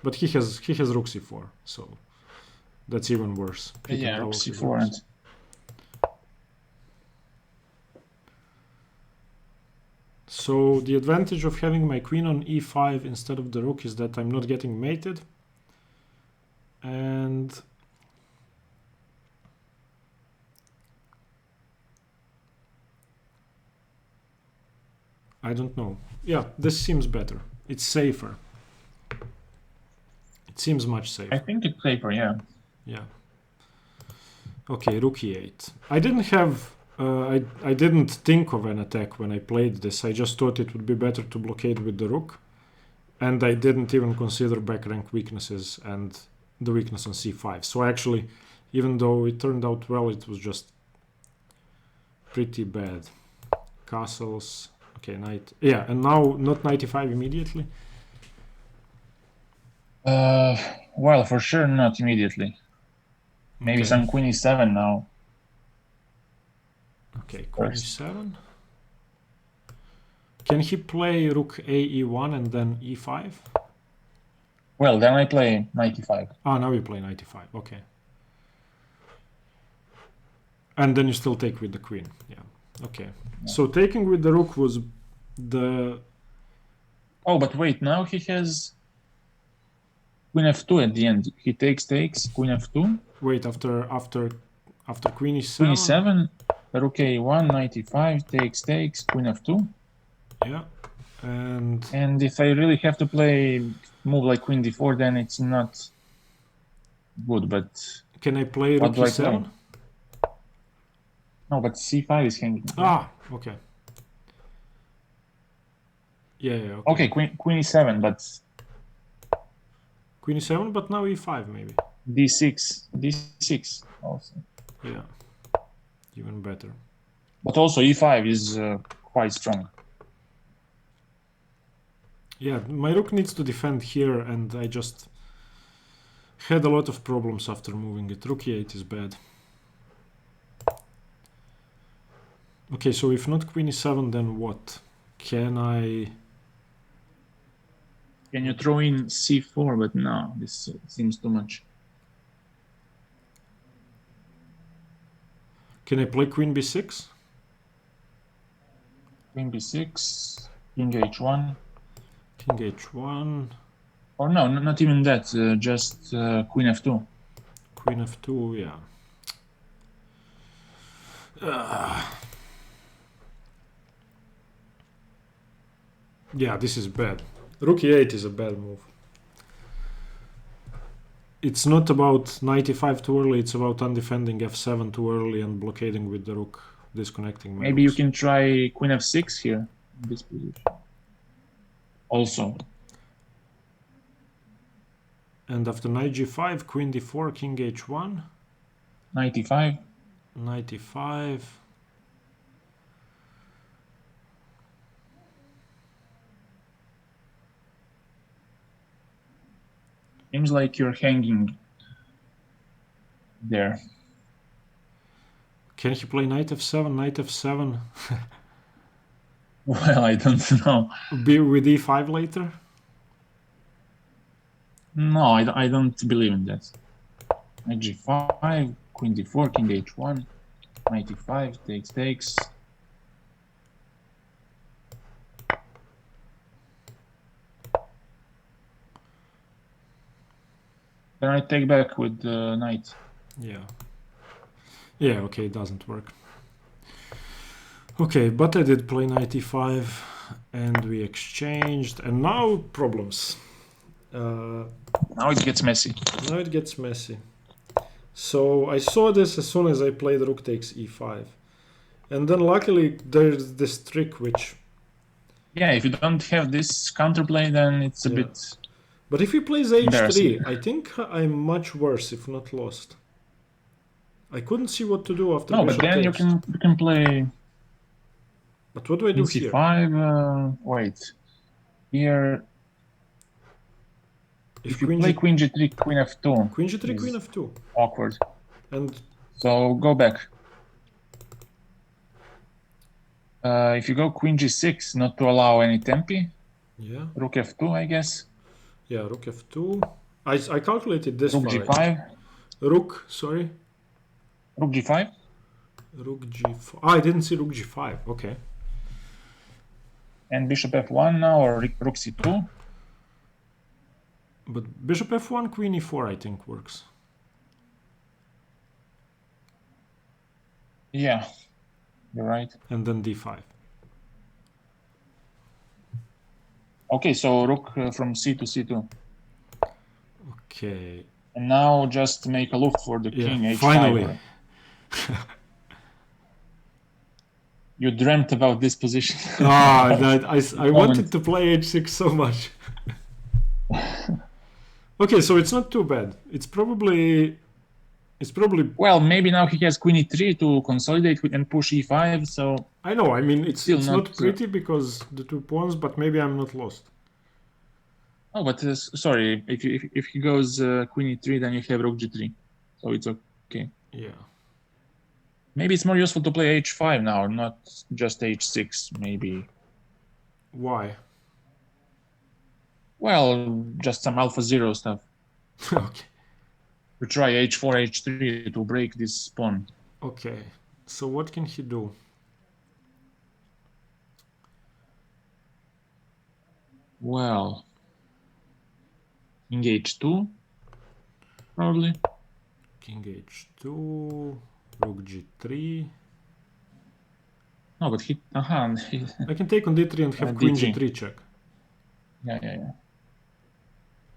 [SPEAKER 1] But he has rook c4, so that's even worse.
[SPEAKER 2] Yeah, rook c4 and...
[SPEAKER 1] So the advantage of having my queen on e5 instead of the rook is that I'm not getting mated. And I don't know. Yeah, this seems better. It's safer. It seems much safer.
[SPEAKER 2] I think it's safer, yeah.
[SPEAKER 1] Yeah. Okay, rook e8. I didn't have... I didn't think of an attack when I played this. I just thought it would be better to blockade with the rook. And I didn't even consider back rank weaknesses and the weakness on c5. So actually, even though it turned out well, it was just pretty bad. Castles... Okay, knight... Yeah, and now not knight e5 immediately?
[SPEAKER 2] Well, for sure not immediately. Maybe
[SPEAKER 1] Okay.
[SPEAKER 2] some queen e7 now.
[SPEAKER 1] Okay, queen e7. Can he play rook a e1 and then e5?
[SPEAKER 2] Well, then I play knight e5.
[SPEAKER 1] Ah, now you play knight e5. Okay. And then you still take with the queen. Yeah. Okay. Yeah. So taking with the rook was the...
[SPEAKER 2] Oh, but wait, now he has queen f2 at the end. He takes, queen f2.
[SPEAKER 1] Wait, after queen e7?
[SPEAKER 2] Queen e7, rook a1, knight e5, takes, queen f2.
[SPEAKER 1] Yeah. And
[SPEAKER 2] if I really have to play move like queen d4, then it's not good, but...
[SPEAKER 1] Can I play rook e7?
[SPEAKER 2] No, but c5 is hanging.
[SPEAKER 1] Ah, okay. Yeah, okay.
[SPEAKER 2] Okay, queen e7, but...
[SPEAKER 1] Queen e7, but now e5 maybe.
[SPEAKER 2] d6 also.
[SPEAKER 1] Yeah, even better.
[SPEAKER 2] But also e5 is quite strong.
[SPEAKER 1] Yeah, my rook needs to defend here, and I just had a lot of problems after moving it. Rook e8 is bad. Okay, so if not queen e7, then what? Can
[SPEAKER 2] you throw in c4? But no, this seems too much.
[SPEAKER 1] Can I play queen b6?
[SPEAKER 2] Queen b6, king h1.
[SPEAKER 1] King h1.
[SPEAKER 2] Or no, not even that, just queen f2.
[SPEAKER 1] Queen f2, yeah. Yeah, this is bad. Rook e8 is a bad move. It's not about knight e5 too early, it's about undefending f7 too early and blockading with the rook, disconnecting my
[SPEAKER 2] Maybe
[SPEAKER 1] rooks.
[SPEAKER 2] you can try queen f6 here, in this position. Also.
[SPEAKER 1] And after knight g5, queen d4, king h1.
[SPEAKER 2] Knight e5.
[SPEAKER 1] Knight e5.
[SPEAKER 2] Seems like you're hanging there.
[SPEAKER 1] Can he play knight f7, knight f7?
[SPEAKER 2] Well, I don't know.
[SPEAKER 1] Be with e5 later?
[SPEAKER 2] No, I don't believe in that. Knight g5, queen d4, king h1, knight e5, takes. Then I take back with the knight.
[SPEAKER 1] Yeah. Yeah, okay, it doesn't work. Okay, but I did play knight e5 and we exchanged, and now problems.
[SPEAKER 2] Now it gets messy.
[SPEAKER 1] Now it gets messy. So I saw this as soon as I played rook takes e5. And then luckily there's this trick which...
[SPEAKER 2] Yeah, if you don't have this counterplay, then it's a bit...
[SPEAKER 1] But if he plays h3, I think I'm much worse, if not lost. I couldn't see what to do after
[SPEAKER 2] No,
[SPEAKER 1] bishop
[SPEAKER 2] but then
[SPEAKER 1] takes.
[SPEAKER 2] you can play...
[SPEAKER 1] But what do I do here?
[SPEAKER 2] c5, wait. Here... If you play queen g3, queen f2...
[SPEAKER 1] Queen g3, queen f2.
[SPEAKER 2] Awkward.
[SPEAKER 1] And...
[SPEAKER 2] So go back. If you go queen g6, not to allow any tempi.
[SPEAKER 1] Yeah.
[SPEAKER 2] Rook f2, I guess.
[SPEAKER 1] Yeah, rook f2. I calculated this
[SPEAKER 2] rook
[SPEAKER 1] far.
[SPEAKER 2] g5.
[SPEAKER 1] Rook, sorry.
[SPEAKER 2] Rook g5.
[SPEAKER 1] Rook g5. I didn't see rook g5. Okay.
[SPEAKER 2] And bishop f1 now, or rook c2.
[SPEAKER 1] But bishop f1, queen e4, I think works.
[SPEAKER 2] Yeah, you're right.
[SPEAKER 1] And then d5.
[SPEAKER 2] Okay, so rook from c to c2.
[SPEAKER 1] Okay.
[SPEAKER 2] And now just make a look for the king, h5.
[SPEAKER 1] Finally.
[SPEAKER 2] You dreamt about this position.
[SPEAKER 1] I wanted to play h6 so much. Okay, so it's not too bad. It's probably...
[SPEAKER 2] Well, maybe now he has queen e3 to consolidate with and push e5, so...
[SPEAKER 1] I know, I mean, it's not pretty because the 2 pawns, but maybe I'm not lost.
[SPEAKER 2] Oh, but sorry, if he goes queen e3, then you have rook g3, so it's okay.
[SPEAKER 1] Yeah.
[SPEAKER 2] Maybe it's more useful to play h5 now, not just h6, maybe.
[SPEAKER 1] Why?
[SPEAKER 2] Well, just some alpha zero stuff.
[SPEAKER 1] Okay.
[SPEAKER 2] To try h4, h3 to break this pawn.
[SPEAKER 1] Okay, so what can he do?
[SPEAKER 2] Well, king h2, probably.
[SPEAKER 1] King h2, rook g3.
[SPEAKER 2] No, but he.
[SPEAKER 1] I can take on d3 and have queen
[SPEAKER 2] d3.
[SPEAKER 1] g3 check.
[SPEAKER 2] Yeah.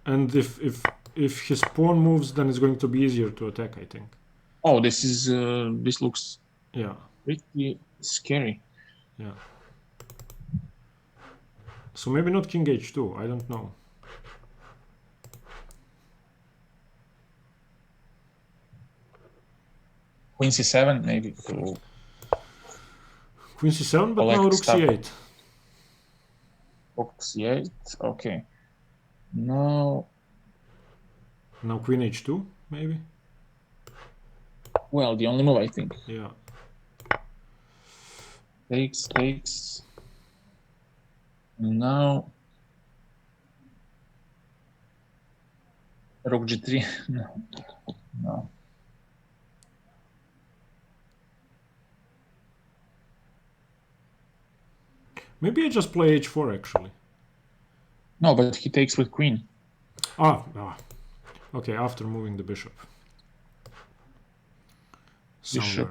[SPEAKER 1] And if his pawn moves, then it's going to be easier to attack, I think.
[SPEAKER 2] Oh, this looks pretty scary.
[SPEAKER 1] Yeah. So maybe not king h2, I don't know.
[SPEAKER 2] Queen c7 maybe.
[SPEAKER 1] Queen c7, but now rook c8.
[SPEAKER 2] Rook c8, okay. Now
[SPEAKER 1] queen h2, maybe?
[SPEAKER 2] Well, the only move, I think.
[SPEAKER 1] Yeah.
[SPEAKER 2] Takes. Now rook g3. No.
[SPEAKER 1] Maybe I just play h4 actually.
[SPEAKER 2] No, but he takes with queen.
[SPEAKER 1] Okay, after moving the bishop.
[SPEAKER 2] Bishop.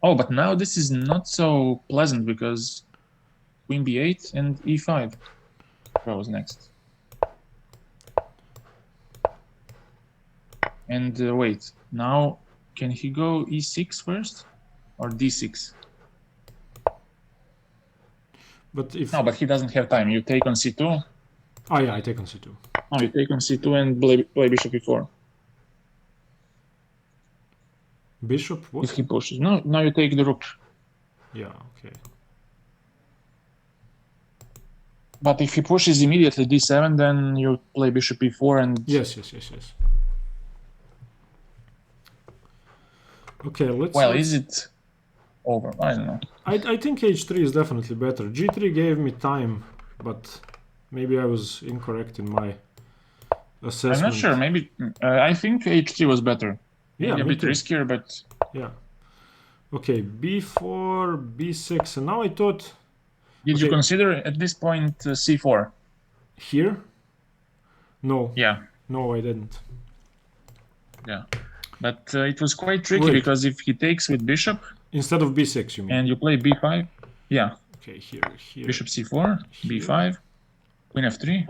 [SPEAKER 2] Oh, but now this is not so pleasant because queen b8 and e5 goes next. And wait, now can he go e6 first or d6?
[SPEAKER 1] But if
[SPEAKER 2] no, but he doesn't have time. You take on c2.
[SPEAKER 1] Oh yeah, I take on c2.
[SPEAKER 2] Oh, you take on c2 and play bishop e4.
[SPEAKER 1] Bishop what?
[SPEAKER 2] If he pushes. No, now you take the rook.
[SPEAKER 1] Yeah, okay.
[SPEAKER 2] But if he pushes immediately d7, then you play bishop e4 and...
[SPEAKER 1] Yes. Okay, let's...
[SPEAKER 2] Well, is it over? I don't know.
[SPEAKER 1] I think h3 is definitely better. g3 gave me time, but maybe I was incorrect in my assessment.
[SPEAKER 2] I'm not sure. Maybe... I think h3 was better. Maybe
[SPEAKER 1] Yeah,
[SPEAKER 2] a bit riskier, but...
[SPEAKER 1] Yeah. Okay, b4, b6, and now I thought...
[SPEAKER 2] Did you consider at this point c4?
[SPEAKER 1] Here? No.
[SPEAKER 2] Yeah.
[SPEAKER 1] No, I didn't.
[SPEAKER 2] Yeah. But it was quite tricky because if he takes with bishop...
[SPEAKER 1] Instead of b6, you mean?
[SPEAKER 2] And you play b5? Yeah.
[SPEAKER 1] Okay, here.
[SPEAKER 2] Bishop c4, b5, queen f3.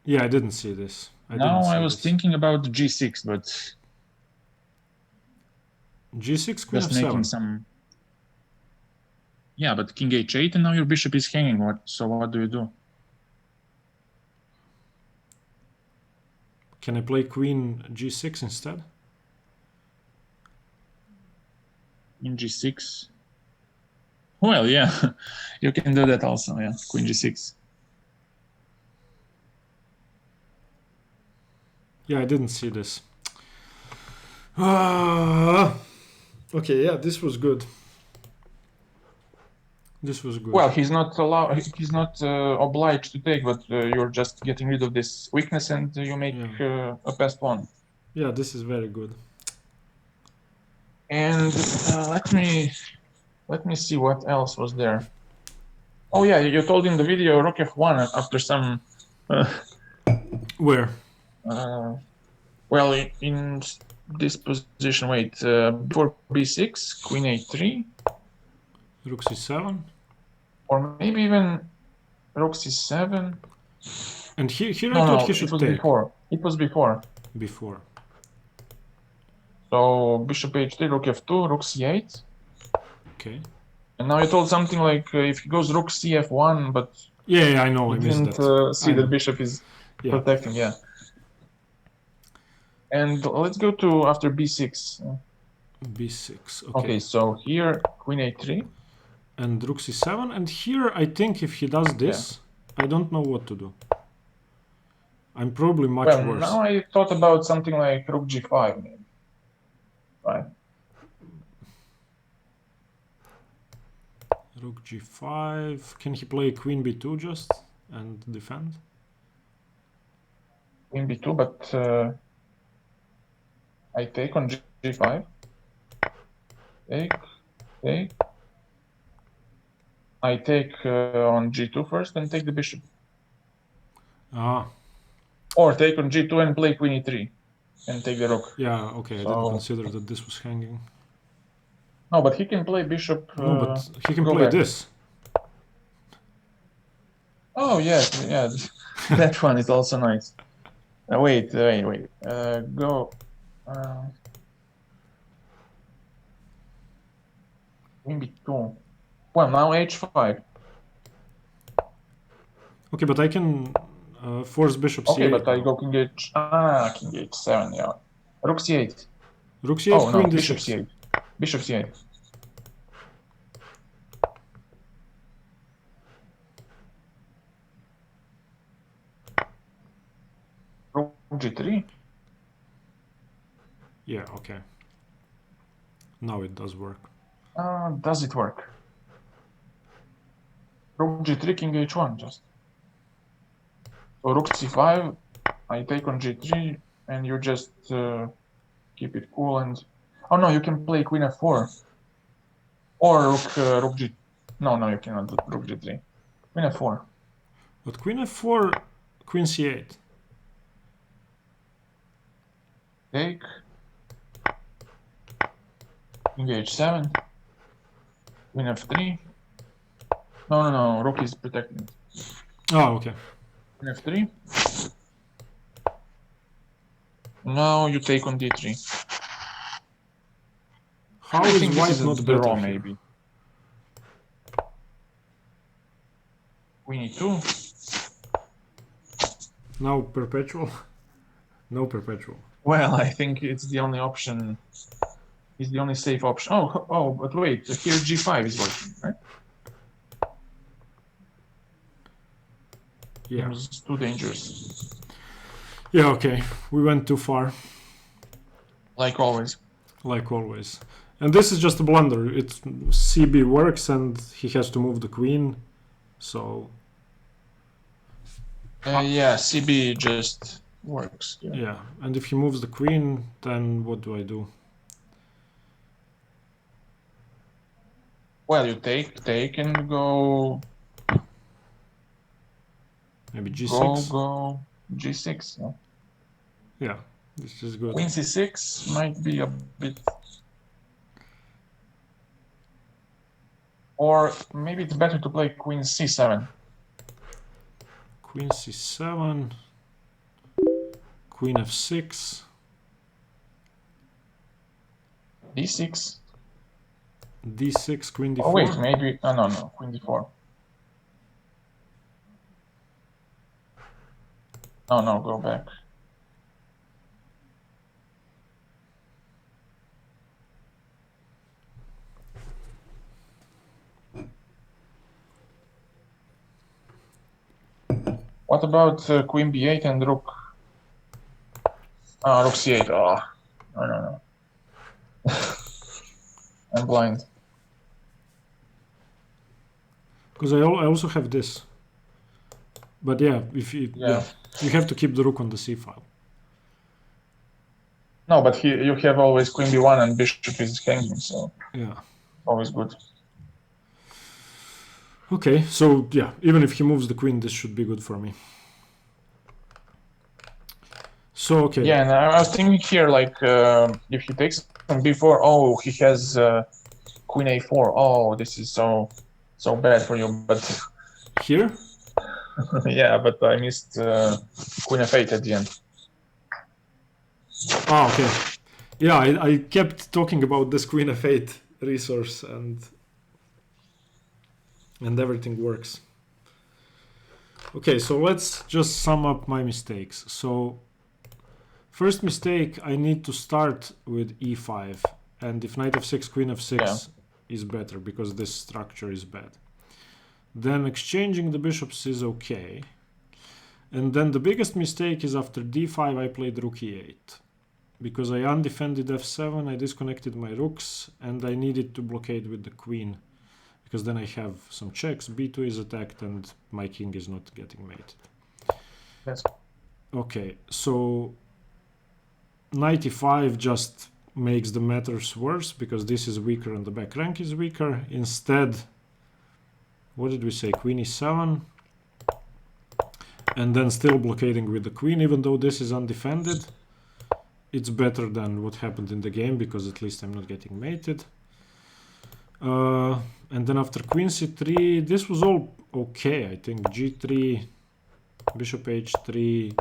[SPEAKER 1] Yeah, I didn't see this.
[SPEAKER 2] I was thinking about g6, but...
[SPEAKER 1] g6, queen
[SPEAKER 2] just
[SPEAKER 1] f7.
[SPEAKER 2] making some... Yeah, but king h8 and now your bishop is hanging. So what do you do?
[SPEAKER 1] Can I play queen g6 instead?
[SPEAKER 2] In g6? Well, yeah, you can do that also, yeah, queen g6.
[SPEAKER 1] Yeah, I didn't see this. Okay, yeah, this was good. This was good.
[SPEAKER 2] Well, he's not allowed. He's not obliged to take, but you're just getting rid of this weakness, and you make a passed pawn.
[SPEAKER 1] Yeah, this is very good.
[SPEAKER 2] And let me see what else was there. Oh yeah, you told in the video rook f1 after some.
[SPEAKER 1] Where?
[SPEAKER 2] Well, in this position. Wait, before b6, queen a3.
[SPEAKER 1] Rook c7.
[SPEAKER 2] Or maybe even rook c7.
[SPEAKER 1] And here I thought he should take.
[SPEAKER 2] It was before.
[SPEAKER 1] Before.
[SPEAKER 2] So bishop h3, rook f2, rook c8.
[SPEAKER 1] Okay.
[SPEAKER 2] And now you told something like if he goes rook cf1, but
[SPEAKER 1] yeah, I know. I missed that.
[SPEAKER 2] Didn't see that bishop is protecting. Yeah. And let's go to after b6.
[SPEAKER 1] b6.
[SPEAKER 2] Okay. So here queen a3.
[SPEAKER 1] And rook c7, and here I think if he does this, I don't know what to do. I'm probably much worse.
[SPEAKER 2] Now I thought about something like rook g5 maybe. Right.
[SPEAKER 1] Rook g5. Can he play queen b2 just and defend?
[SPEAKER 2] Queen b2, but I take on g5. Take. I take on g2 first, then take the bishop.
[SPEAKER 1] Ah.
[SPEAKER 2] Or take on g2 and play queen e3 and take the rook.
[SPEAKER 1] Yeah, okay, I didn't consider that this was hanging.
[SPEAKER 2] No, but he can play bishop.
[SPEAKER 1] No, but he can
[SPEAKER 2] go
[SPEAKER 1] play
[SPEAKER 2] back.
[SPEAKER 1] this.
[SPEAKER 2] Oh, yes, yeah. That one is also nice. Wait. Go. Queen b2. Well, now h5.
[SPEAKER 1] Okay, but I can force bishop c8.
[SPEAKER 2] Okay, but I
[SPEAKER 1] now.
[SPEAKER 2] go king h. King h7, yeah. Rook c8.
[SPEAKER 1] Rook c8,
[SPEAKER 2] Oh,
[SPEAKER 1] queen
[SPEAKER 2] no,
[SPEAKER 1] d6.
[SPEAKER 2] bishop c8. Bishop c8. Rook g3.
[SPEAKER 1] Yeah, okay. Now it does work.
[SPEAKER 2] Does it work? Rook g3, king h1 just. So rook c5, I take on g3, and you just keep it cool and... Oh no, you can play queen f4. Or rook g... No, you cannot do rook g3. Queen f4.
[SPEAKER 1] But queen f4, queen c8.
[SPEAKER 2] Take. King h7. Queen f3. No, rook is protecting.
[SPEAKER 1] Oh, okay.
[SPEAKER 2] Queen f3. Now you take on d3.
[SPEAKER 1] How
[SPEAKER 2] I
[SPEAKER 1] is
[SPEAKER 2] think
[SPEAKER 1] white
[SPEAKER 2] this is
[SPEAKER 1] not
[SPEAKER 2] a
[SPEAKER 1] better
[SPEAKER 2] draw,
[SPEAKER 1] here?
[SPEAKER 2] maybe. Queen e2.
[SPEAKER 1] Now perpetual? No perpetual.
[SPEAKER 2] Well, I think it's the only option. It's the only safe option. Oh, but wait, here g5 is working, right?
[SPEAKER 1] Yeah.
[SPEAKER 2] Seems too dangerous.
[SPEAKER 1] Yeah, okay. We went too far.
[SPEAKER 2] Like always.
[SPEAKER 1] Like always. And this is just a blunder. It's CB works and he has to move the queen. So...
[SPEAKER 2] Yeah, CB just works.
[SPEAKER 1] Yeah, and if he moves the queen, then what do I do?
[SPEAKER 2] Well, you take and go...
[SPEAKER 1] Maybe g6?
[SPEAKER 2] Go g6. Yeah.
[SPEAKER 1] Yeah, this is good.
[SPEAKER 2] Queen c6 might be a bit... Or maybe it's better to play queen c7.
[SPEAKER 1] Queen c7, queen f6,
[SPEAKER 2] d6.
[SPEAKER 1] d6, queen d4.
[SPEAKER 2] Oh wait, maybe... no, queen d4. No, go back. What about queen b8 and rook? Rook c8. Oh, no. I'm blind.
[SPEAKER 1] Because I also have this. But yeah, if you you have to keep the rook on the c file.
[SPEAKER 2] No, but you have always queen b1 and bishop is hanging, so
[SPEAKER 1] yeah,
[SPEAKER 2] always good.
[SPEAKER 1] Okay, so yeah, even if he moves the queen, this should be good for me. So okay.
[SPEAKER 2] Yeah, and I was thinking here, like if he takes on b4, oh, he has queen a4. Oh, this is so bad for you. But
[SPEAKER 1] here?
[SPEAKER 2] yeah, but I missed queen f8 at the end.
[SPEAKER 1] Oh, okay. Yeah, I kept talking about this queen f8 resource and everything works. Okay, so let's just sum up my mistakes. So first mistake, I need to start with e5, and if knight f6, queen f6 is better because this structure is bad. Then exchanging the bishops is okay. And then the biggest mistake is after d5 I played rook e8. Because I undefended f7, I disconnected my rooks, and I needed to blockade with the queen. Because then I have some checks, b2 is attacked, and my king is not getting mated.
[SPEAKER 2] Yes.
[SPEAKER 1] Okay, so knight e5 just makes the matters worse, because this is weaker and the back rank is weaker. Instead, what did we say, queen e7? and then still blockading with the queen, even though this is undefended. It's better than what happened in the game, because at least I'm not getting mated. And then after queen c3, this was all okay, I think. G3, bishop h3,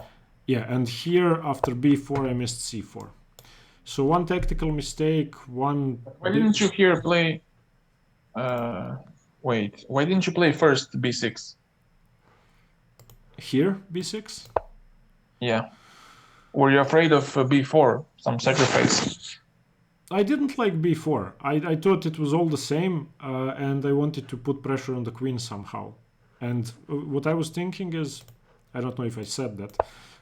[SPEAKER 1] yeah, and here after b4 I missed c4. So one tactical mistake, one...
[SPEAKER 2] Why didn't you here play... wait, why didn't you play first b6?
[SPEAKER 1] Here, b6?
[SPEAKER 2] Yeah. Were you afraid of b4, some sacrifice?
[SPEAKER 1] I didn't like b4. I thought it was all the same, and I wanted to put pressure on the queen somehow. And what I was thinking is, I don't know if I said that,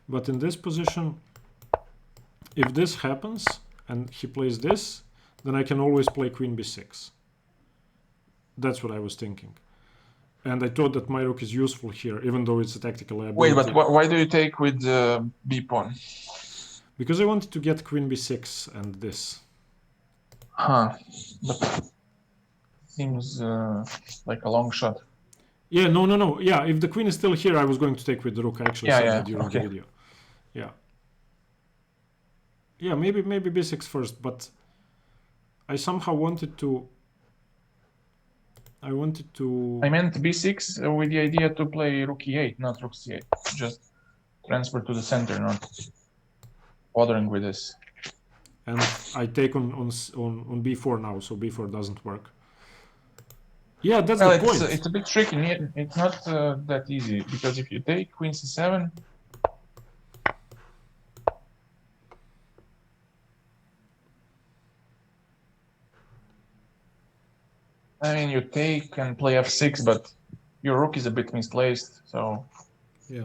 [SPEAKER 1] but in this position, if this happens and he plays this, then I can always play queen b6. That's what I was thinking. And I thought that my rook is useful here, even though it's a tactical ability.
[SPEAKER 2] Wait, but why do you take with b pawn?
[SPEAKER 1] Because I wanted to get queen b6 and this.
[SPEAKER 2] Huh. But seems like a long shot.
[SPEAKER 1] Yeah, no. Yeah, if the queen is still here, I was going to take with the rook. I actually said that during the video. Yeah. Yeah, maybe b6 first, but I somehow wanted to... I meant
[SPEAKER 2] b6 with the idea to play rook e8, not rook c8. Just transfer to the center, not bothering with this.
[SPEAKER 1] And I take on b4 now, so b4 doesn't work. Yeah, that's the point.
[SPEAKER 2] It's a bit tricky. It's not that easy, because if you take queen c7, I mean, you take and play f6, but your rook is a bit misplaced, so
[SPEAKER 1] yeah,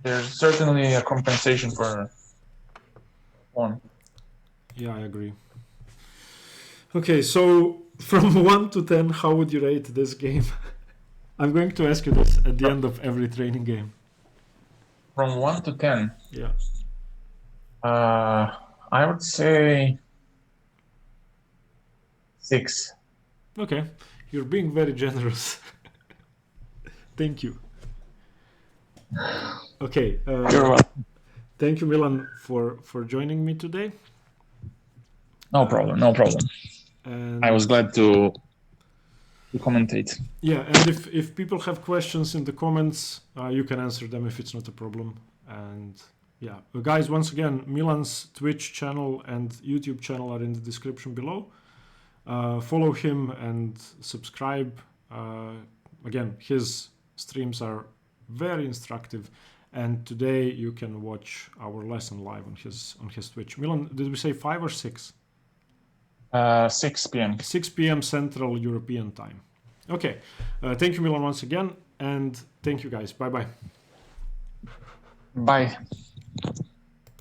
[SPEAKER 2] there's certainly a compensation for one.
[SPEAKER 1] Yeah, I agree. Okay, so from 1 to 10, how would you rate this game? I'm going to ask you this at the end of every training game.
[SPEAKER 2] From 1 to 10?
[SPEAKER 1] Yeah.
[SPEAKER 2] I would say 6.
[SPEAKER 1] Okay, you're being very generous. Thank you. Okay.
[SPEAKER 2] You're welcome.
[SPEAKER 1] Thank you, Milan, for joining me today.
[SPEAKER 2] No problem.
[SPEAKER 1] And
[SPEAKER 2] I was glad to commentate.
[SPEAKER 1] Yeah, and if people have questions in the comments, you can answer them if it's not a problem. And yeah, guys, once again, Milan's Twitch channel and YouTube channel are in the description below. Follow him and subscribe. Again, his streams are very instructive, and today you can watch our lesson live on his Twitch. Milan, did we say 5 or 6?
[SPEAKER 2] 6 p.m.
[SPEAKER 1] 6 p.m. Central European time. Okay, thank you, Milan, once again, and thank you, guys. Bye-bye.
[SPEAKER 2] Bye.